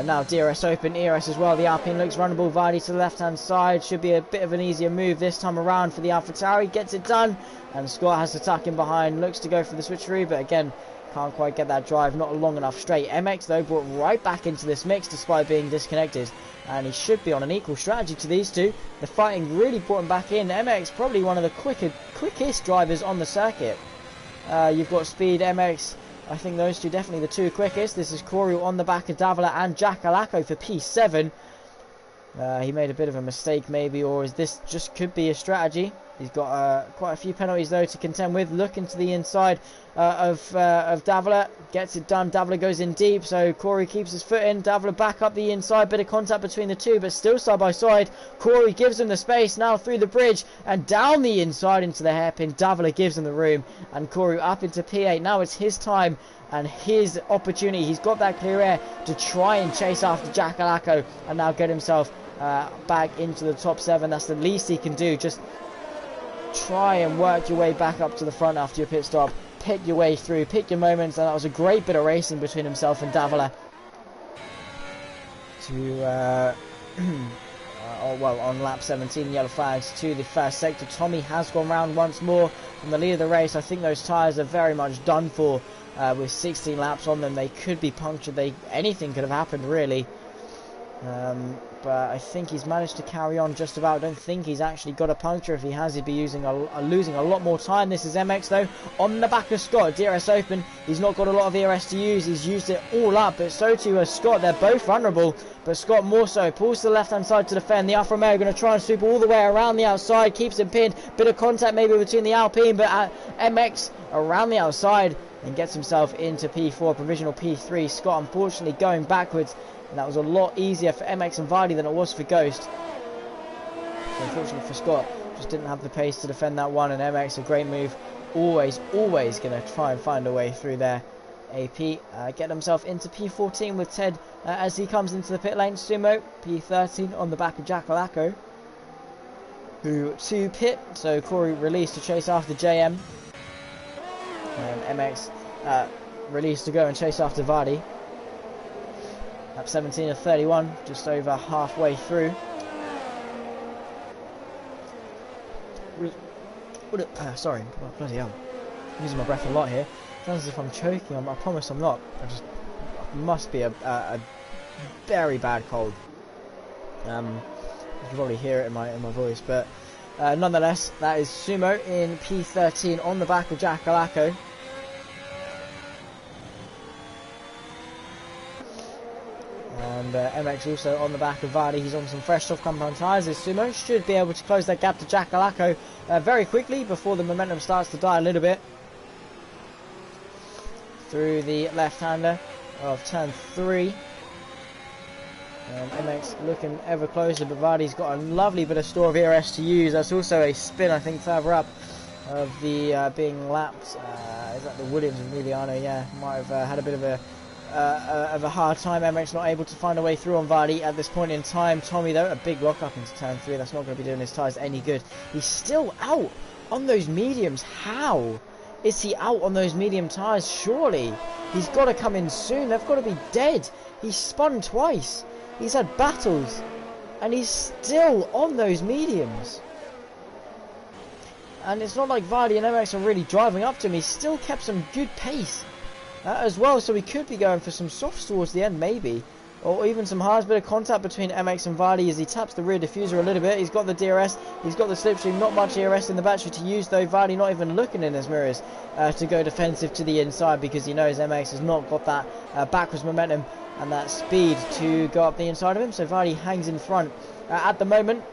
Now DRS open, ERS as well. The Alpine looks runnable. Vardy to the left-hand side. Should be a bit of an easier move this time around for the AlphaTauri. Gets it done. And Scott has to tuck in behind. Looks to go for the switcheroo, but again, can't quite get that drive, not long enough straight. MX though brought right back into this mix despite being disconnected, and he should be on an equal strategy to these two. The fighting really brought him back in. MX probably one of the quickest drivers on the circuit. You've got Speed, MX, I think those two definitely the two quickest. This is Corey on the back of Davila and Jack Alacco for P7. He made a bit of a mistake maybe, or is this just could be a strategy? He's got quite a few penalties though to contend with. Looking to the inside of Davila, gets it done. Davila goes in deep, so Corey keeps his foot in. Davila back up the inside, bit of contact between the two, but still side by side. Corey gives him the space now through the bridge and down the inside into the hairpin. Davila gives him the room, and Corey up into P8. Now it's his time and his opportunity. He's got that clear air to try and chase after Jack Alacco and now get himself back into the top 7. That's the least he can do. Just try and work your way back up to the front after your pit stop. Pick your way through, pick your moments, and that was a great bit of racing between himself and Davila to well, on lap 17, yellow flags to the first sector. Tommy has gone round once more from the lead of the race. I think those tyres are very much done for. With 16 laps on them, they could be punctured. Anything could have happened really. But I think he's managed to carry on just about. I don't think he's actually got a puncture. If he has, he'd be losing a lot more time. This is MX though on the back of Scott. DRS open. He's not got a lot of ERS to use. He's used it all up, but so too has Scott. They're both vulnerable, but Scott more so. Pulls to the left hand side to defend. The Alfa Romeo going to try and sweep all the way around the outside. Keeps him pinned. Bit of contact maybe between the Alpine, but MX around the outside and gets himself into P4, provisional P3. Scott unfortunately going backwards. And that was a lot easier for MX and Vardy than it was for Ghost. So unfortunately for Scott, just didn't have the pace to defend that one. And MX, a great move. Always going to try and find a way through there. AP get himself into P14 with Ted as he comes into the pit lane. Sumo, P13 on the back of Jackalacco, who to pit. So Corey released to chase after JM. And MX released to go and chase after Vardy. Lap 17 of 31, just over halfway through. Sorry, oh, bloody hell. I'm using my breath a lot here. Sounds as if I'm choking. I promise I'm not. I must be a very bad cold. You can probably hear it in my voice, but nonetheless, that is Sumo in P13 on the back of Jackalacco. And MX also on the back of Vardy. He's on some fresh soft compound tyres. This Sumo should be able to close that gap to Jackalacco very quickly before the momentum starts to die a little bit. Through the left-hander of turn 3. And MX looking ever closer, but Vardy's got a lovely bit of store of ERS to use. That's also a spin, I think, further up of the being lapped. Is that the Williams and Emiliano? Yeah, might have had a bit of a hard time. MX not able to find a way through on Vardy at this point in time. Tommy though, a big lock up into turn 3. That's not going to be doing his tyres any good. He's still out on those mediums. How is he out on those medium tyres? Surely he's got to come in soon. They've got to be dead. He's spun twice. He's had battles and he's still on those mediums. And it's not like Vardy and MX are really driving up to him. He's still kept some good pace as well, so he could be going for some softs towards the end maybe, or even some hards. Bit of contact between MX and Vardy as he taps the rear diffuser a little bit. He's got the DRS, he's got the slipstream, not much ERS in the battery to use though. Vardy not even looking in his mirrors to go defensive to the inside, because he knows MX has not got that backwards momentum and that speed to go up the inside of him. So Vardy hangs in front at the moment.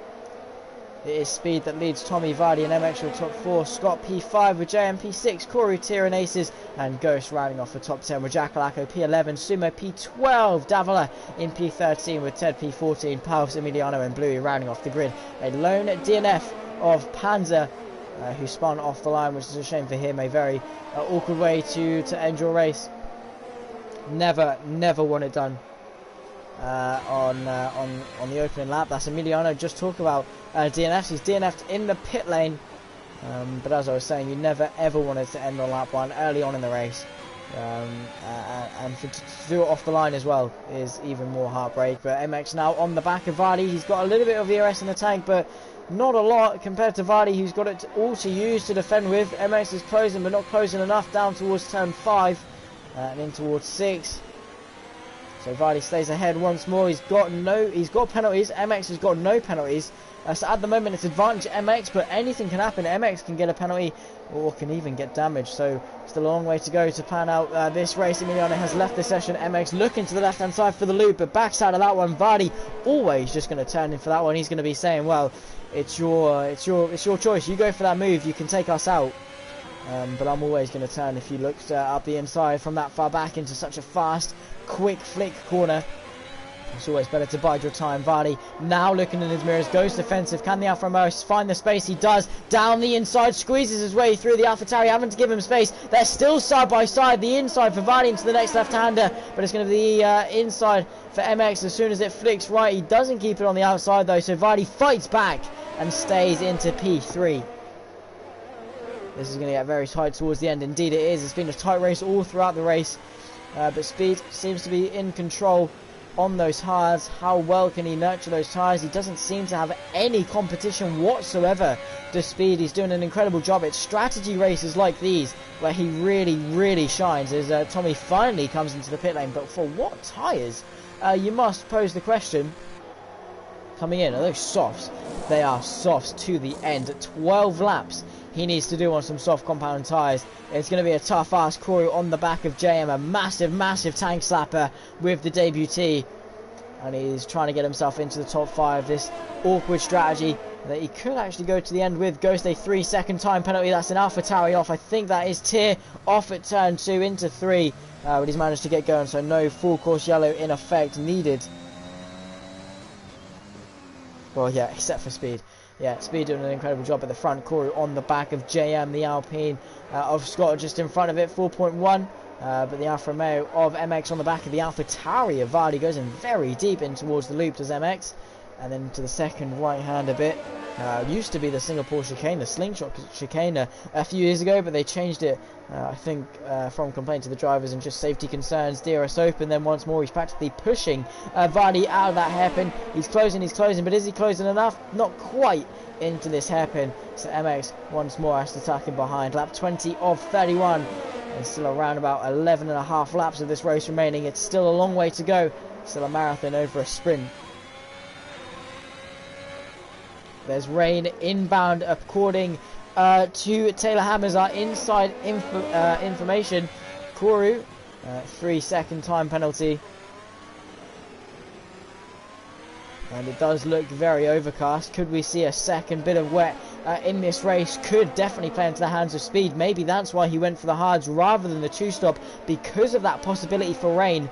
It is speed that leads Tommy, Vardy and MX to the top 4. Scott P5 with JM P6, Corey Tier and Aces, and Ghost rounding off the top 10 with Jackalacco P11, Sumo P12, Davila in P13 with Ted P14, Pals, Emiliano and Bluey rounding off the grid. A lone DNF of Panzer, who spun off the line, which is a shame for him. A very awkward way to end your race. Never want it done on the opening lap. That's Emiliano. Just talk about DNFs. He's DNF'd in the pit lane, but as I was saying, you never ever want it to end on lap 1 early on in the race, and to do it off the line as well is even more heartbreak. But MX now on the back of Vardy. He's got a little bit of ERS in the tank, but not a lot compared to Vardy, who's got it all to use to defend with. MX is closing, but not closing enough, down towards turn 5 and in towards 6. So Vardy stays ahead once more. He's got penalties. MX has got no penalties. So at the moment it's advantage MX, but anything can happen. MX can get a penalty or can even get damaged. So still a long way to go to plan out this race. Emiliano has left the session. MX looking to the left hand side for the loop, but backs out of that one. Vardy always just going to turn in for that one. He's going to be saying, well, it's your choice. You go for that move. You can take us out. But I'm always going to turn if you looked up the inside from that far back into such a fast, quick flick corner. It's always better to bide your time. Vardy now looking in his mirrors, goes defensive. Can the Alfa Romeo find the space? He does. Down the inside, squeezes his way through the AlphaTauri, having to give him space. They're still side by side. The inside for Vardy into the next left-hander, but it's going to be the inside for MX as soon as it flicks right. He doesn't keep it on the outside though, so Vardy fights back and stays into P3. This is going to get very tight towards the end. Indeed it is. It's been a tight race all throughout the race. But Speed seems to be in control on those hards. How well can he nurture those tyres? He doesn't seem to have any competition whatsoever to Speed. He's doing an incredible job. It's strategy races like these where he really shines as Tommy finally comes into the pit lane. But for what tyres you must pose the question, coming in, are those softs? They are softs to the end. 12 laps he needs to do on some soft compound tyres. It's going to be a tough ask. Corey on the back of JM, a massive tank slapper with the debutee, and he's trying to get himself into the top 5. This awkward strategy that he could actually go to the end with goes to a 3-second time penalty. That's an AlphaTauri off. I think that is Tyr off at turn 2 into 3, but he's managed to get going, so no full course yellow in effect needed. Well, yeah, except for Speed. Yeah, Speed doing an incredible job at the front. Corey on the back of JM, the Alpine of Scott just in front of it, 4.1. But the Alfa Romeo of MX on the back of the AlphaTauri of Vardy goes in very deep in towards the loop, does MX. And then to the second right-hand a bit. Used to be the Singapore chicane, the slingshot chicane a few years ago, but they changed it, I think, from complaint to the drivers and just safety concerns. DRS open, then once more he's practically pushing Vardy out of that hairpin. He's closing, but is he closing enough? Not quite into this hairpin. So MX once more has to tuck in behind. Lap 20 of 31. And still around about 11.5 laps of this race remaining. It's still a long way to go. Still a marathon over a sprint. There's rain inbound according to Taylor Hammers, our inside information. Kourou, 3-second time penalty. And it does look very overcast. Could we see a second bit of wet in this race? Could definitely play into the hands of Speed. Maybe that's why he went for the hards rather than the 2-stop, because of that possibility for rain.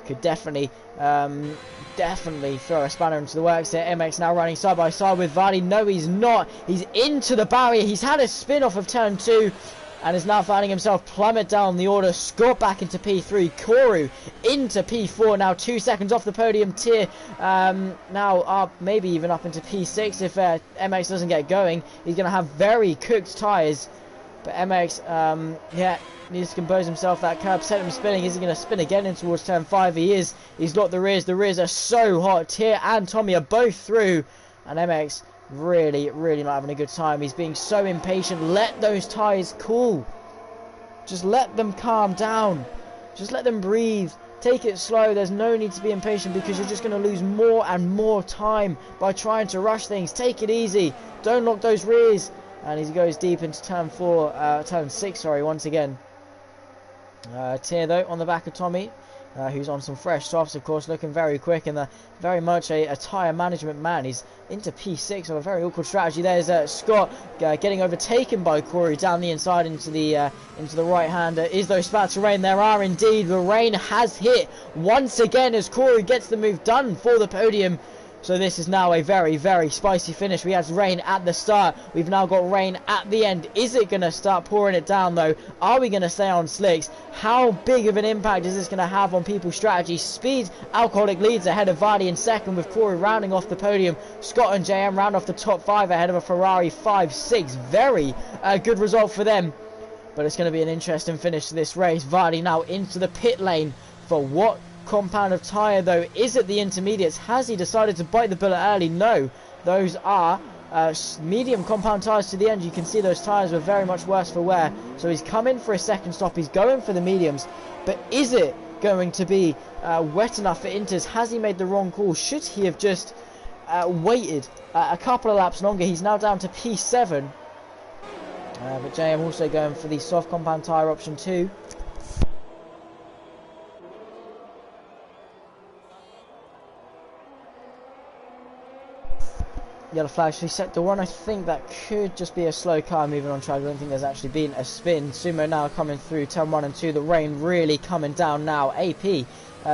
Could definitely throw a spanner into the works here. MX now running side by side with Vardy. No, he's not. He's into the barrier. He's had a spin off of turn 2 and is now finding himself plummet down the order. Scott back into P3. Kourou into P4. Now 2 seconds off the podium. Tyr now up, maybe even up into P6 if MX doesn't get going. He's going to have very cooked tyres. But MX, yeah, needs to compose himself. That curb set him spinning. Is he going to spin again in towards turn 5? He is. He's got the rears. The rears are so hot. Tyr and Tommy are both through. And MX really not having a good time. He's being so impatient. Let those tyres cool. Just let them calm down. Just let them breathe. Take it slow. There's no need to be impatient, because you're just going to lose more and more time by trying to rush things. Take it easy. Don't lock those rears. And he goes deep into turn 6, sorry, once again. Tyr, though, on the back of Tommy, who's on some fresh softs, of course, looking very quick and very much a tyre management man. He's into P6 on a very awkward strategy. There's Scott getting overtaken by Kourou down the inside into the right-hander. Is those spats of rain? There are indeed. The rain has hit once again as Kourou gets the move done for the podium. So this is now a very spicy finish. We had rain at the start. We've now got rain at the end. Is it going to start pouring it down, though? Are we going to stay on slicks? How big of an impact is this going to have on people's strategy? Speed Alcoholic leads ahead of Vardy in second, with Kourou rounding off the podium. Scott and JM round off the top 5 ahead of a Ferrari 5-6. Very good result for them. But it's going to be an interesting finish to this race. Vardy now into the pit lane for what compound of tyre, though? Is it the intermediates? Has he decided to bite the bullet early? No, those are medium compound tyres to the end. You can see those tyres were very much worse for wear, so he's come in for a second stop. He's going for the mediums, but is it going to be wet enough for Inters? Has he made the wrong call? Should he have just waited a couple of laps longer? He's now down to P7, but JM also going for the soft compound tyre option 2. Yellow flag actually set to 1. I think that could just be a slow car moving on track. I don't think there's actually been a spin. Sumo now coming through turn 1 and 2. The rain really coming down now. AP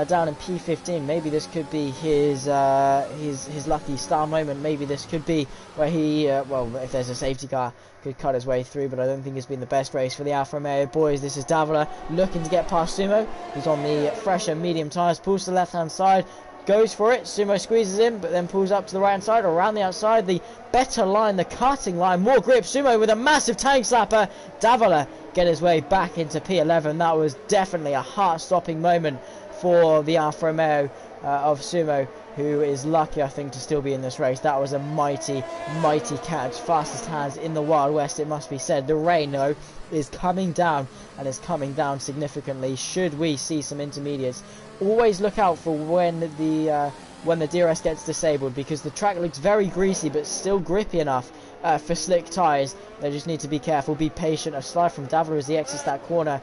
down in P15. Maybe this could be his lucky star moment. Maybe this could be where he, well, if there's a safety car, could cut his way through. But I don't think it's been the best race for the Alfa Romeo boys. This is Davila looking to get past Sumo. He's on the fresher medium tyres. Pulls to the left-hand side. Goes for it. Sumo squeezes in, but then pulls up to the right hand side or around the outside. The better line, the cutting line, more grip. Sumo with a massive tank slapper. Davila get his way back into P11. That was definitely a heart-stopping moment for the Alfa Romeo of Sumo, who is lucky, I think, to still be in this race. That was a mighty catch. Fastest hands in the Wild West, it must be said. The rain, though, is coming down, and is coming down significantly. Should we see some intermediates always look out for when the DRS gets disabled, because the track looks very greasy but still grippy enough for slick tyres. They just need to be careful, be patient. A slide from Davila as he exits that corner.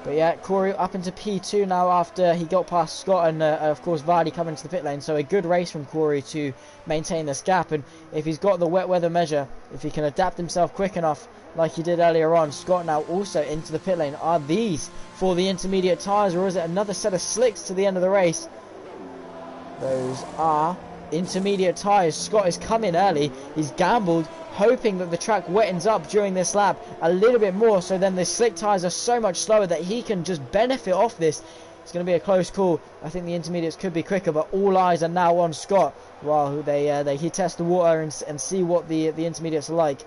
But yeah, Corey up into P2 now after he got past Scott and of course Vardy coming into the pit lane. So a good race from Corey to maintain this gap, and if he's got the wet weather measure, if he can adapt himself quick enough like he did earlier on. Scott now also into the pit lane. Are these for the intermediate tyres, or is it another set of slicks to the end of the race? Those are intermediate tyres. Scott is coming early. He's gambled, hoping that the track wettens up during this lap a little bit more, so then the slick tyres are so much slower that he can just benefit off this. It's going to be a close call. I think the intermediates could be quicker, but all eyes are now on Scott while he tests the water and see what the intermediates are like.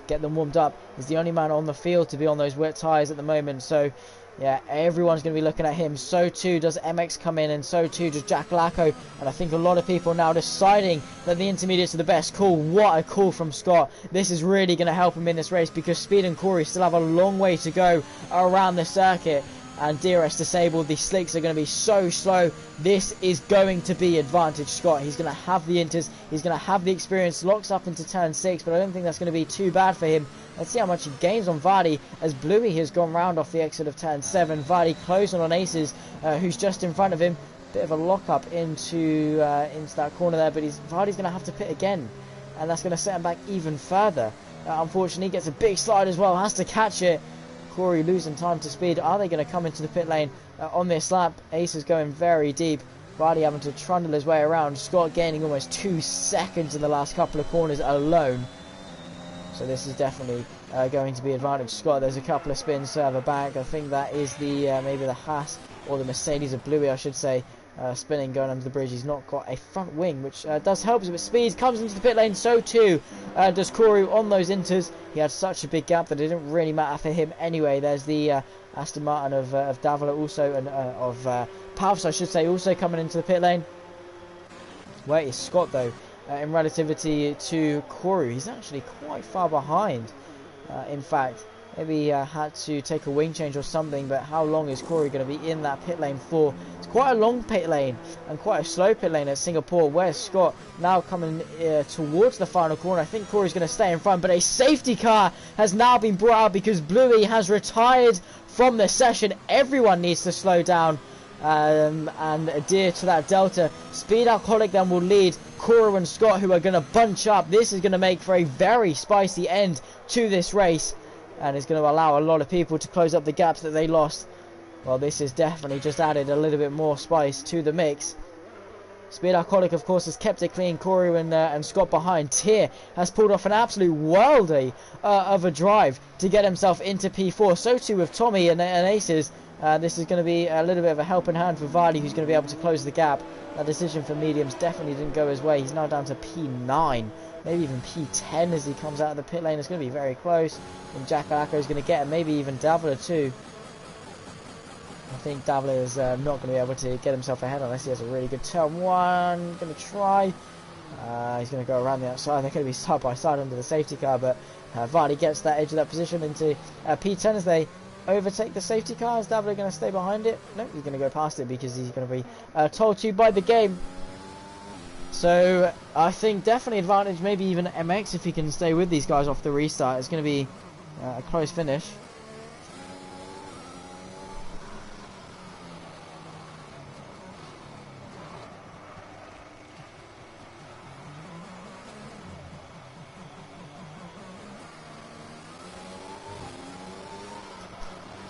Get them warmed up. He's the only man on the field to be on those wet tyres at the moment, so yeah, everyone's going to be looking at him. So too does MX come in, and so too does Jack Lacko. And I think a lot of people now deciding that the intermediates are the best call. What a call from Scott. This is really going to help him in this race, because Speed and Corey still have a long way to go around the circuit. And DRS disabled. The slicks are going to be so slow. This is going to be advantage Scott. He's going to have the inters. He's going to have the experience. Locks up into turn 6, but I don't think that's going to be too bad for him. Let's see how much he gains on Vardy, as Bluey has gone round off the exit of turn 7. Vardy closing on Aces, who's just in front of him. Bit of a lock up into that corner there, but Vardy's going to have to pit again, and that's going to set him back even further. Unfortunately, he gets a big slide as well. Has to catch it. Corey losing time to Speed. Are they going to come into the pit lane on this lap? Ace is going very deep. Vardy having to trundle his way around. Scott gaining almost 2 seconds in the last couple of corners alone. So this is definitely going to be advantage Scott. There's a couple of spins further back. I think that is the maybe the Haas or the Mercedes of Bluey, I should say. Spinning, going under the bridge. He's not got a front wing, which does help him with speed. Comes into the pit lane, so too does Corey on those inters. He had such a big gap that it didn't really matter for him anyway. There's the Aston Martin of Davila also, and of Palfs, I should say, also coming into the pit lane. Where is Scott though? In relativity to Corey, he's actually quite far behind. In fact, maybe had to take a wing change or something, but how long is Corey going to be in that pit lane for? It's quite a long pit lane and quite a slow pit lane at Singapore. Where's Scott now coming towards the final corner? I think Corey's going to stay in front, but a safety car has now been brought out because Bluey has retired from the session. Everyone needs to slow down and adhere to that delta. Speed Alcoholic then will lead Corey and Scott, who are going to bunch up. This is going to make for a very spicy end to this race, and is going to allow a lot of people to close up the gaps that they lost. Well, this has definitely just added a little bit more spice to the mix. Speed Alcoholic, of course, has kept it clean. Corey and Scott behind. Tier has pulled off an absolute worldie of a drive to get himself into P4. So too with Tommy and Aces. This is going to be a little bit of a helping hand for Vardy, who's going to be able to close the gap. That decision for mediums definitely didn't go his way. He's now down to P9. Maybe even P10 as he comes out of the pit lane. It's going to be very close. And Jack Lacko is going to get him. Maybe even Davila too. I think Davila is not going to be able to get himself ahead unless he has a really good turn one. Going to try. He's going to go around the outside. They're going to be side by side under the safety car, but Vardy gets that edge of that position into P10 as they overtake the safety car. Is Davila going to stay behind it? No, he's going to go past it because he's going to be told to by the game. So I think definitely advantage, maybe even MX if he can stay with these guys off the restart. It's going to be a close finish.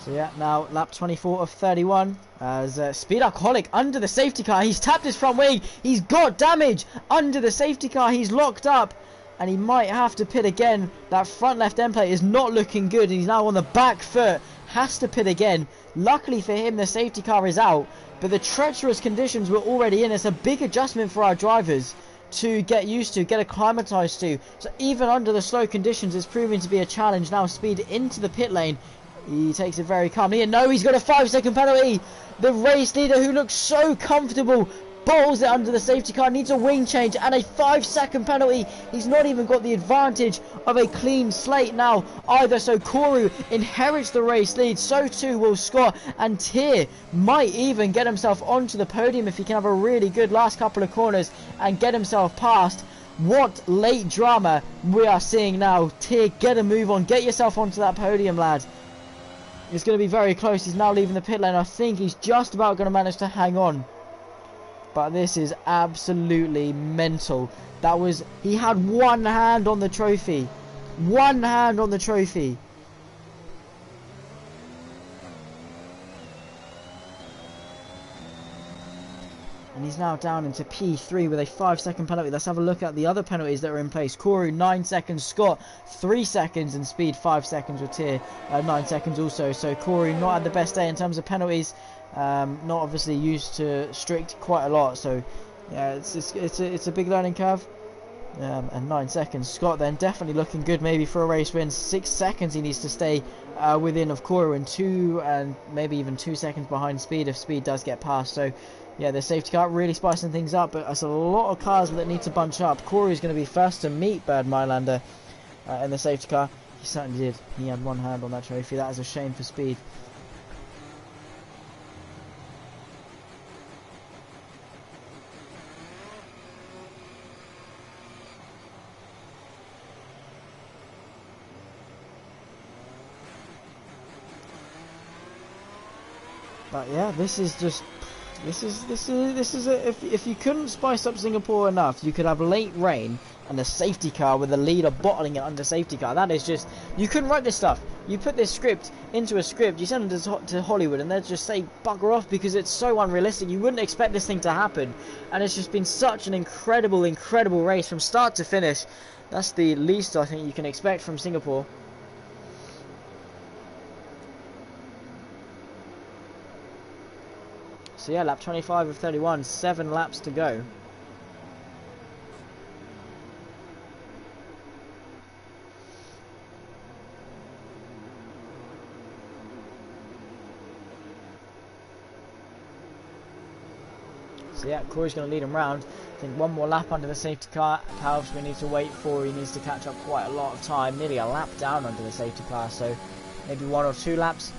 So yeah, now lap 24 of 31 as Speed Alcoholic under the safety car. He's tapped his front wing. He's got damage under the safety car. He's locked up and he might have to pit again. That front left end plate is not looking good. He's now on the back foot. Has to pit again. Luckily for him, the safety car is out, but the treacherous conditions were already in. It's a big adjustment for our drivers to get used to, get acclimatized to. So even under the slow conditions, it's proving to be a challenge. Now Speed into the pit lane. He takes it very calmly, and no, he's got a 5-second penalty. The race leader, who looks so comfortable Bowls it under the safety car, needs a wing change and a 5-second penalty. He's not even got the advantage of a clean slate now either. So Koru inherits the race lead, so too will Scott, and Tyr might even get himself onto the podium if he can have a really good last couple of corners and get himself past. What late drama we are seeing now. Tyr, get a move on, get yourself onto that podium, lad. It's going to be very close. He's now leaving the pit lane. I think he's just about going to manage to hang on. But this is absolutely mental. That was... He had one hand on the trophy. One hand on the trophy. And he's now down into P3 with a 5-second penalty. Let's have a look at the other penalties that are in place. Koru, 9 seconds. Scott, 3 seconds. And Speed, 5 seconds with Tyr, 9 seconds also. So Koru not had the best day in terms of penalties. Not obviously used to strict quite a lot. So, yeah, it's a big learning curve. And 9 seconds. Scott then definitely looking good maybe for a race win. 6 seconds he needs to stay within of Koru, and 2 and maybe even 2 seconds behind Speed if Speed does get past. So, yeah, the safety car really spicing things up, but there's a lot of cars that need to bunch up. Koru is going to be first to meet Bird Mylander in the safety car. He certainly did. He had one hand on that trophy. That is a shame for Speed. But yeah, this is if you couldn't spice up Singapore enough, you could have late rain and a safety car with a leader bottling it under safety car. That is just, you couldn't write this stuff. You put this script into a script, you send it to Hollywood, and they'll just say bugger off because it's so unrealistic. You wouldn't expect this thing to happen, and it's just been such an incredible race from start to finish. That's the least I think you can expect from Singapore. So yeah, lap 25 of 31, 7 laps to go. So yeah, Corey's going to lead him round. I think one more lap under the safety car. Palves we need to wait for. He needs to catch up quite a lot of time. Nearly a lap down under the safety car, so maybe 1 or 2 laps.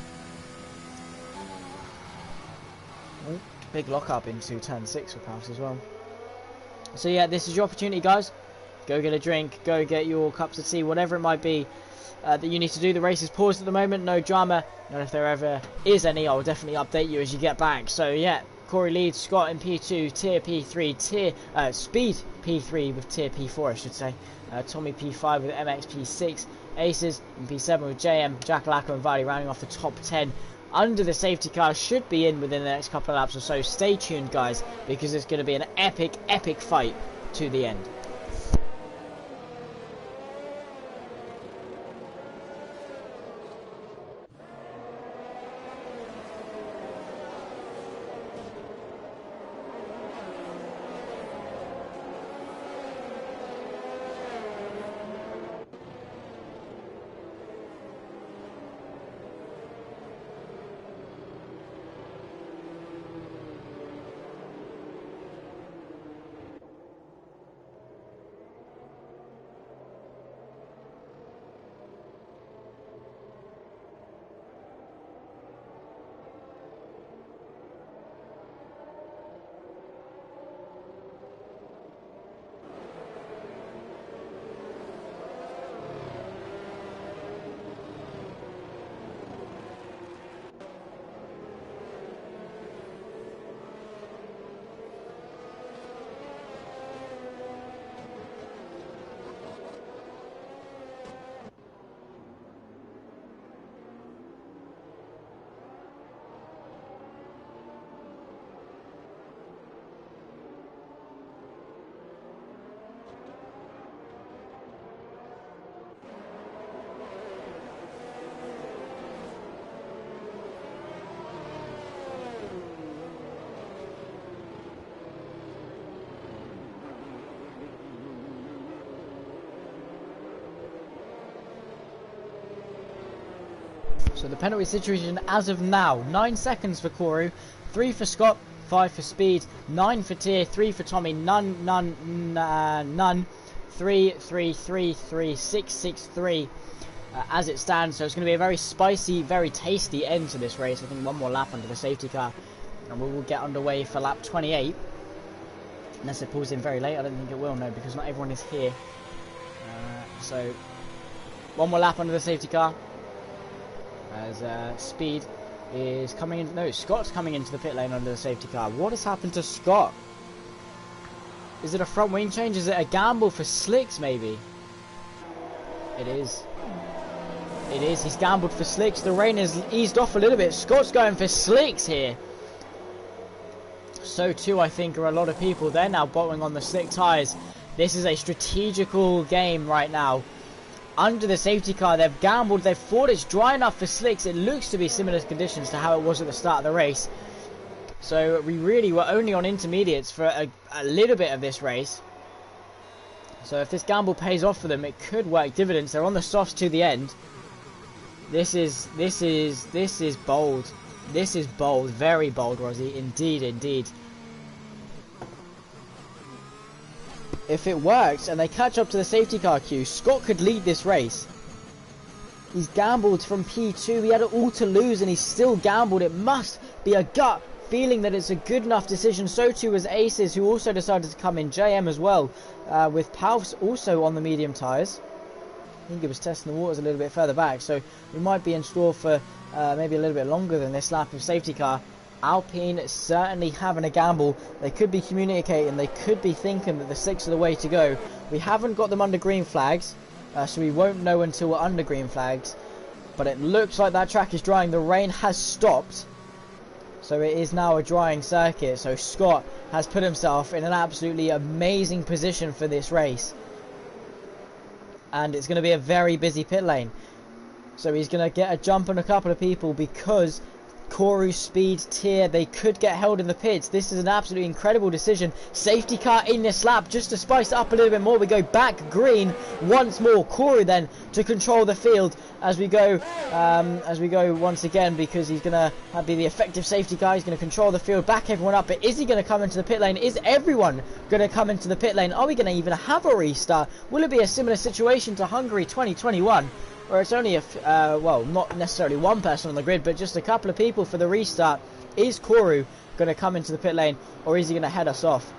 Ooh, big lock up into turn 6 for Palps as well. So yeah, this is your opportunity, guys. Go get a drink, go get your cups of tea, whatever it might be that you need to do. The race is paused at the moment, no drama, and if there ever is any, I'll definitely update you as you get back. So yeah, Corey leads, Scott in P2, Tyr P3, Speed P3 with Tyr P4 I should say, Tommy P5 with MX P6, Aces in P7 with JM, Jackalaka and Vardy rounding off the top 10. Under the safety car should be in within the next couple of laps or so. Stay tuned, guys, because it's going to be an epic fight to the end. So the penalty situation as of now, 9 seconds for Koru, 3 for Scott, 5 for Speed, 9 for Tier, 3 for Tommy, none, 3, 3, 3, 3, 6, 6, 3 as it stands. So it's going to be a very spicy, very tasty end to this race. I think one more lap under the safety car and we will get underway for lap 28. Unless it pulls in very late, I don't think it will, no, because not everyone is here. So one more lap under the safety car as Speed is coming in. No, Scott's coming into the pit lane under the safety car. What has happened to Scott? Is it a front wing change? Is it a gamble for slicks, maybe? It is. It is. He's gambled for slicks. The rain has eased off a little bit. Scott's going for slicks here. So too, I think, are a lot of people. They're now bottoming on the slick tyres. This is a strategical game right now. Under the safety car, they've gambled. They've thought it's dry enough for slicks. It looks to be similar conditions to how it was at the start of the race. So we really were only on intermediates for a little bit of this race. So if this gamble pays off for them, it could work dividends. They're on the softs to the end. This is bold. This is bold, very bold, Rosie. Indeed, indeed. If it works and they catch up to the safety car queue, Scott could lead this race. He's gambled from P2. He had it all to lose and he's still gambled. It must be a gut feeling that it's a good enough decision. So too was Aces, who also decided to come in. JM as well, with Palfs also on the medium tyres. I think he was testing the waters a little bit further back. So we might be in store for maybe a little bit longer than this lap of safety car. Alpine certainly having a gamble. They could be communicating. They could be thinking that the slicks are the way to go. We haven't got them under green flags, so we won't know until we're under green flags. But it looks like that track is drying. The rain has stopped, so it is now a drying circuit. So Scott has put himself in an absolutely amazing position for this race. And it's going to be a very busy pit lane. So he's going to get a jump on a couple of people because Koru, Speed, Tier, they could get held in the pits. This is an absolutely incredible decision. Safety car in this lap just to spice it up a little bit more. We go back green once more. Koru then to control the field as we go once again, because he's going to be the effective safety car. He's going to control the field, back everyone up. But is he going to come into the pit lane? Is everyone going to come into the pit lane? Are we going to even have a restart? Will it be a similar situation to Hungary 2021? Where it's only well, not necessarily one person on the grid, but just a couple of people for the restart. Is Koru going to come into the pit lane, or is he going to head us off?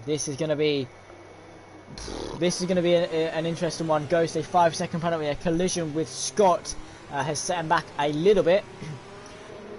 This is going to be an interesting one. Ghost, a 5-second penalty. A collision with Scott has set him back a little bit,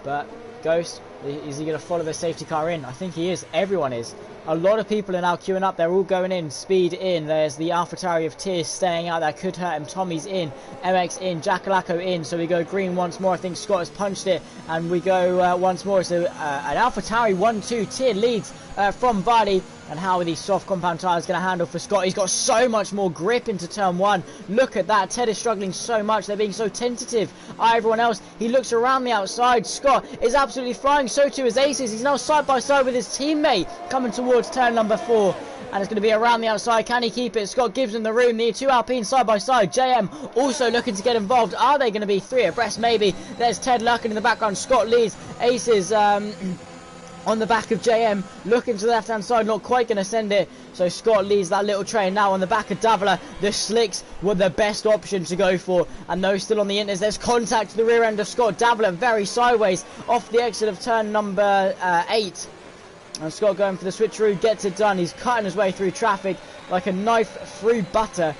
but Ghost, is he going to follow the safety car in? I think he is. Everyone is. A lot of people are now queuing up. They're all going in. Speed in. There's the AlphaTauri of Tears staying out. That could hurt him. Tommy's in. MX in. Jackalacco in. So we go green once more. I think Scott has punched it. And we go once more. So an AlphaTauri 1-2. Tier leads from Vardy. And how are these soft compound tyres going to handle for Scott? He's got so much more grip into turn one. Look at that. Ted is struggling so much. They're being so tentative. Everyone else, he looks around the outside. Scott is absolutely flying. So too is Aces. He's now side by side with his teammate coming towards turn number 4. And it's going to be around the outside. Can he keep it? Scott gives him the room. The two Alpine side by side. JM also looking to get involved. Are they going to be 3 abreast? Maybe. There's Ted lurking in the background. Scott leads. Aces on the back of JM, looking to the left hand side, not quite going to send it. So Scott leads that little train now on the back of Davila. The slicks were the best option to go for, and those still on the inters. There's contact to the rear end of Scott. Davila very sideways off the exit of turn number 8. And Scott going for the switcheroo, gets it done. He's cutting his way through traffic like a knife through butter.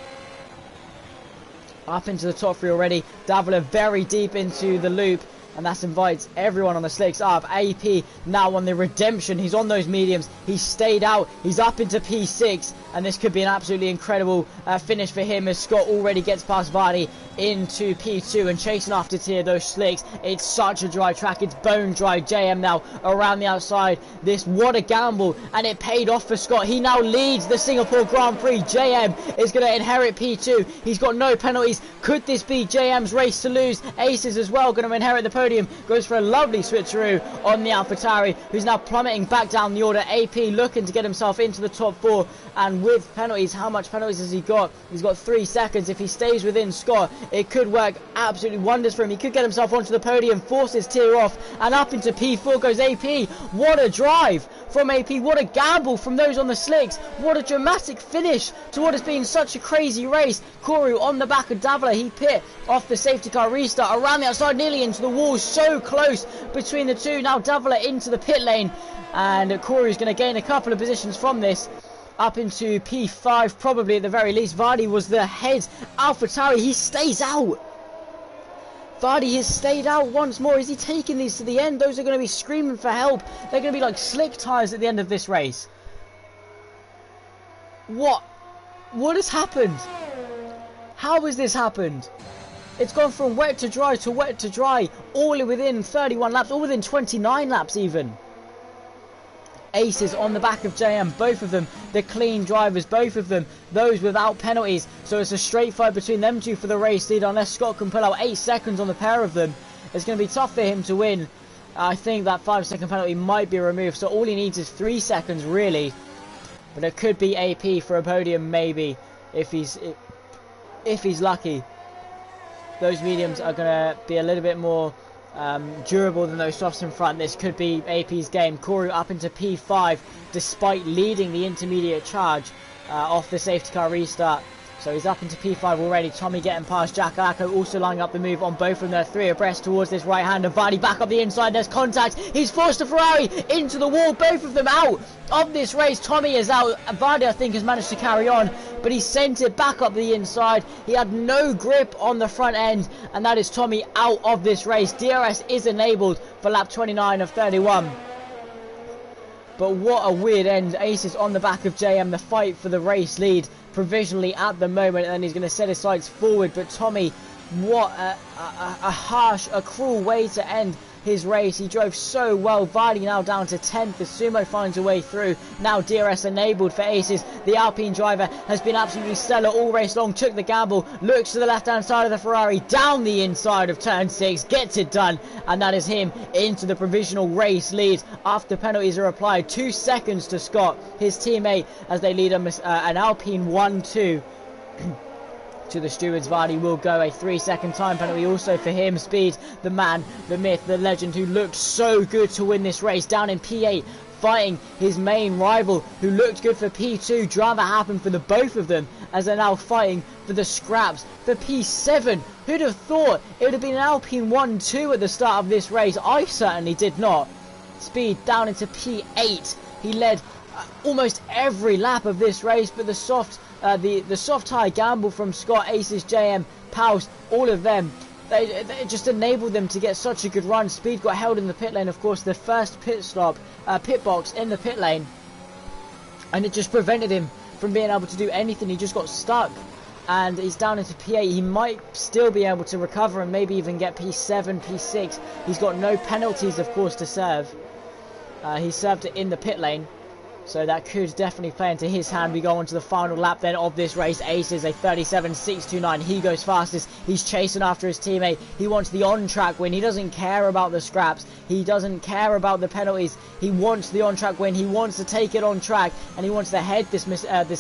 Up into the top 3 already. Davila very deep into the loop. And that invites everyone on the slicks up. AP now on the redemption. He's on those mediums. He's stayed out. He's up into P6. And this could be an absolutely incredible finish for him as Scott already gets past Vardy into P2 and chasing after Tier those slicks. It's such a dry track. It's bone dry. JM now around the outside. What a gamble. And it paid off for Scott. He now leads the Singapore Grand Prix. JM is going to inherit P2. He's got no penalties. Could this be JM's race to lose? Aces as well going to inherit the podium. podium, goes for a lovely switcheroo on the AlphaTauri, who's now plummeting back down the order. AP looking to get himself into the top 4, and with penalties, how much penalties has he got? He's got 3 seconds. If he stays within Scott, it could work absolutely wonders for him. He could get himself onto the podium, force his tier off, and up into P4 goes AP. What a drive from AP, what a gamble from those on the slicks, what a dramatic finish to what has been such a crazy race. Corey on the back of Davila, he pit off the safety car restart, around the outside, nearly into the wall, so close between the two. Now Davila into the pit lane, and Corey is going to gain a couple of positions from this, up into P5 probably at the very least. Vardy was the head. AlphaTauri, he stays out. Vardy has stayed out once more. Is he taking these to the end? Those are going to be screaming for help. They're going to be like slick tyres at the end of this race. What has happened? How has this happened? It's gone from wet to dry, all within 31 laps, all within 29 laps even. Aces on the back of JM, both of them the clean drivers, both of them those without penalties, so it's a straight fight between them two for the race lead. Unless Scott can pull out 8 seconds on the pair of them, it's going to be tough for him to win. I think that 5-second penalty might be removed, so all he needs is 3 seconds really, but it could be AP for a podium maybe if he's lucky. Those mediums are going to be a little bit more durable than those softs in front. This could be AP's game. Corey up into P5 despite leading the intermediate charge off the safety car restart. So he's up into P5 already. Tommy getting past Jack Alacco, also lining up the move on both of them. 3 abreast towards this right-hander. Vardy back up the inside. There's contact. He's forced a Ferrari into the wall. Both of them out of this race. Tommy is out. Vardy, I think, has managed to carry on, but he sent it back up the inside. He had no grip on the front end, and that is Tommy out of this race. DRS is enabled for lap 29 of 31. But what a weird end. Aces on the back of JM. The fight for the race lead provisionally at the moment, and he's going to set his sights forward. But Tommy, what a harsh, a cruel way to end his race. He drove so well. Vardy now down to 10th as Sumo finds a way through. Now DRS enabled for Aces. The Alpine driver has been absolutely stellar all race long. Took the gamble, looks to the left hand side of the Ferrari, down the inside of turn 6, gets it done, and that is him into the provisional race lead after penalties are applied. 2 seconds to Scott, his teammate, as they lead an Alpine 1-2 to the stewards. Vardy will go a 3-second time penalty also for him. Speed, the man, the myth, the legend, who looked so good to win this race, down in P8 fighting his main rival who looked good for P2. Drama happened for the both of them as they're now fighting for the scraps for P7. Who'd have thought it would have been an Alpine 1-2 at the start of this race? I certainly did not. Speed down into P8. He led almost every lap of this race, but the soft tyre gamble from Scott, Aces, JM, Paus, all of them, they just enabled them to get such a good run. Speed got held in the pit lane, of course, the first pit box in the pit lane, and it just prevented him from being able to do anything. He just got stuck, and he's down into P8. He might still be able to recover and maybe even get P7, P6. He's got no penalties, of course, to serve. He served it in the pit lane, so that could definitely play into his hand. We go on to the final lap then of this race. Aces a 37.629. He goes fastest. He's chasing after his teammate. He wants the on-track win. He doesn't care about the scraps. He doesn't care about the penalties. He wants the on-track win. He wants to take it on track, and he wants to head this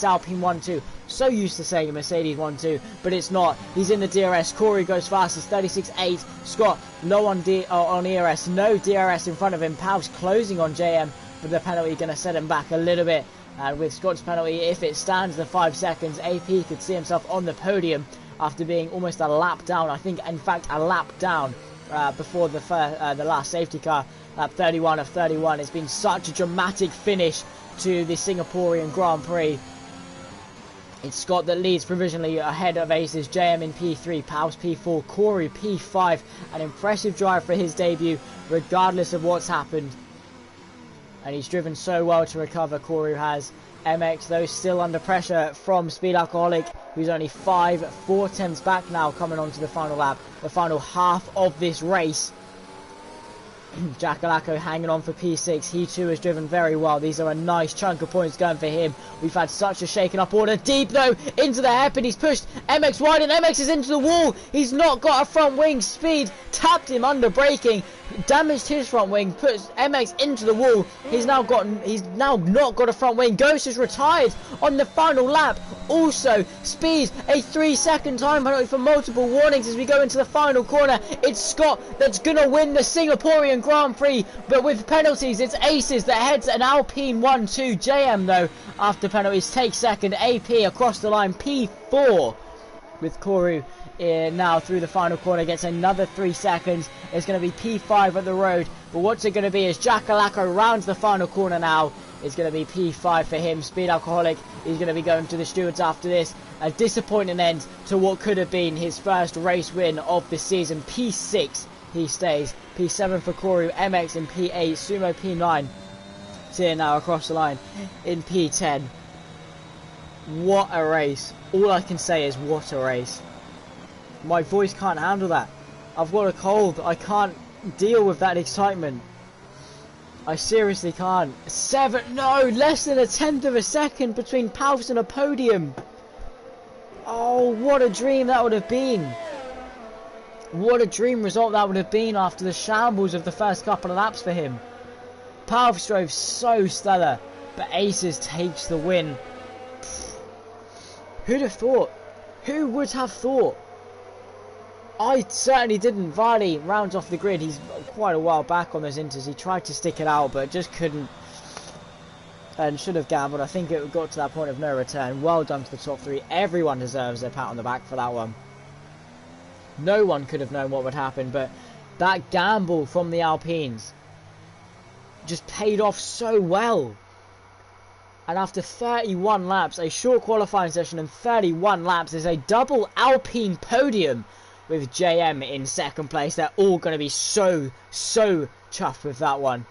Alpine 1-2. So used to saying a Mercedes 1-2, but it's not. He's in the DRS. Corey goes fastest, 36.8. Scott low on ERS. No DRS in front of him. Paus closing on JM, but the penalty going to set him back a little bit. And with Scott's penalty, if it stands the 5 seconds, AP could see himself on the podium after being almost a lap down. I think, in fact, a lap down before the last safety car, lap 31 of 31. It's been such a dramatic finish to the Singaporean Grand Prix. It's Scott that leads provisionally ahead of Aces. JM in P3, Paus P4, Corey P5. An impressive drive for his debut, regardless of what's happened. And he's driven so well to recover, Corey has. MX, though, still under pressure from Speed Alcoholic, who's only 4/10 back now, coming on to the final lap, the final half of this race. Jackalacco hanging on for P6. He too has driven very well. These are a nice chunk of points going for him. We've had such a shaken up order. Deep though into the hairpin. He's pushed MX wide and MX is into the wall. He's not got a front wing. Speed tapped him under braking. Damaged his front wing, puts MX into the wall. He's now not got a front wing. Ghost is retired on the final lap. Also, Speed, a 3-second time penalty for multiple warnings as we go into the final corner. It's Scott that's gonna win the Singaporean Grand Prix, but with penalties, it's Aces that heads an Alpine 1-2. JM though, after penalties, takes second. AP across the line, P4 with Koru. Now through the final corner, gets another 3 seconds. It's going to be P5 at the road, but what's it going to be as Jackalacco rounds the final corner now. It's going to be P5 for him. Speed Alcoholic, he's going to be going to the stewards after this. A disappointing end to what could have been his first race win of the season. P6 he stays. P7 for Koru, MX in P8, Sumo P9. Here now across the line in P10. What a race. All I can say is what a race. My voice can't handle that. I've got a cold. I can't deal with that excitement. I seriously can't. Less than a tenth of a second between Palfs and a podium. Oh, what a dream that would have been. What a dream result that would have been after the shambles of the first couple of laps for him. Palfs drove so stellar, but Aces takes the win. Who'd have thought? Who would have thought? I certainly didn't. Varley rounds off the grid. He's quite a while back on those inters. He tried to stick it out, but just couldn't. And should have gambled. I think it got to that point of no return. Well done to the top three. Everyone deserves a pat on the back for that one. No one could have known what would happen, but that gamble from the Alpines just paid off so well. And after 31 laps, a short qualifying session and 31 laps, is a double Alpine podium with JM in second place. They're all going to be so chuffed with that one.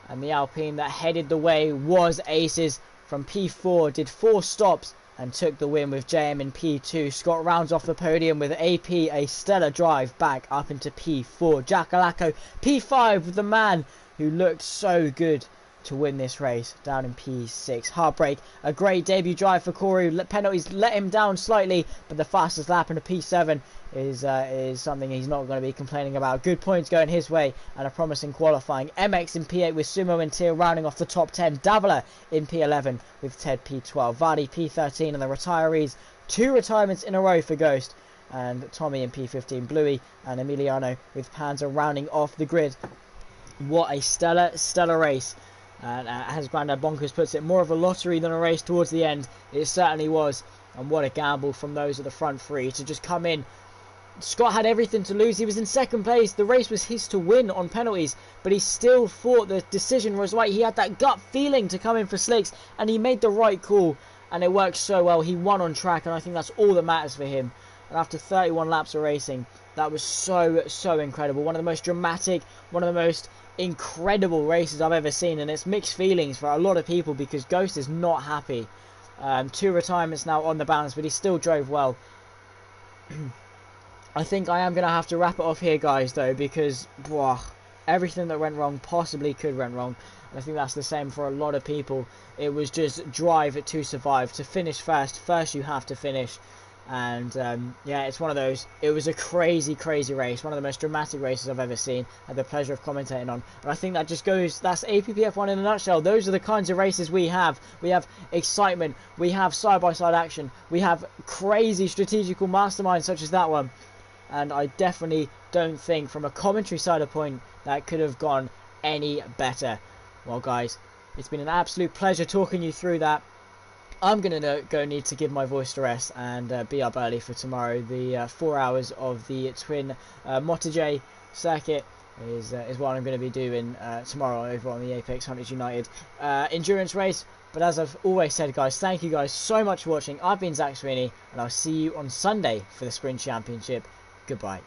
And the Alpine that headed the way was Aces from P4, did 4 stops and took the win with JM in P2. Scott rounds off the podium with AP, a stellar drive back up into P4. Jackalacco P5 with the man who looked so good to win this race, down in P6. Heartbreak, a great debut drive for Koru. Penalties let him down slightly, but the fastest lap in a P7 is something he's not going to be complaining about. Good points going his way and a promising qualifying. MX in P8 with Sumo and Tier rounding off the top 10. Davila in P11 with Ted P12. Vardy P13, and the retirees, 2 retirements in a row for Ghost. And Tommy in P15, Bluey and Emiliano with Panzer rounding off the grid. What a stellar race. And as Grandad Bonkers puts it, more of a lottery than a race towards the end. It certainly was. And what a gamble from those at the front three to just come in. Scott had everything to lose. He was in second place. The race was his to win on penalties, but he still thought the decision was right. He had that gut feeling to come in for slicks, and he made the right call, and it worked so well. He won on track, and I think that's all that matters for him. And after 31 laps of racing, that was so incredible. One of the most dramatic, one of the most incredible races I've ever seen, and it's mixed feelings for a lot of people because Ghost is not happy. 2 retirements now on the balance, but he still drove well. I think I am going to have to wrap it off here, guys, though, because everything that went wrong possibly could went wrong. And I think that's the same for a lot of people. It was just drive to survive, to finish first. First you have to finish. And yeah, it's one of those. It was a crazy race, one of the most dramatic races I've ever seen. I had the pleasure of commentating on, and I think that just goes, that's APPF1 in a nutshell. Those are the kinds of races we have. We have excitement, we have side-by-side action, we have crazy strategical masterminds such as that one. And I definitely don't think from a commentary side of point that could have gone any better. Well guys, it's been an absolute pleasure talking you through that. I'm going to go need to give my voice to rest and be up early for tomorrow. The 4 hours of the twin MotoJ circuit is what I'm going to be doing tomorrow over on the Apex Hunters United endurance race. But as I've always said, guys, thank you guys so much for watching. I've been Zach Sweeney, and I'll see you on Sunday for the Sprint Championship. Goodbye.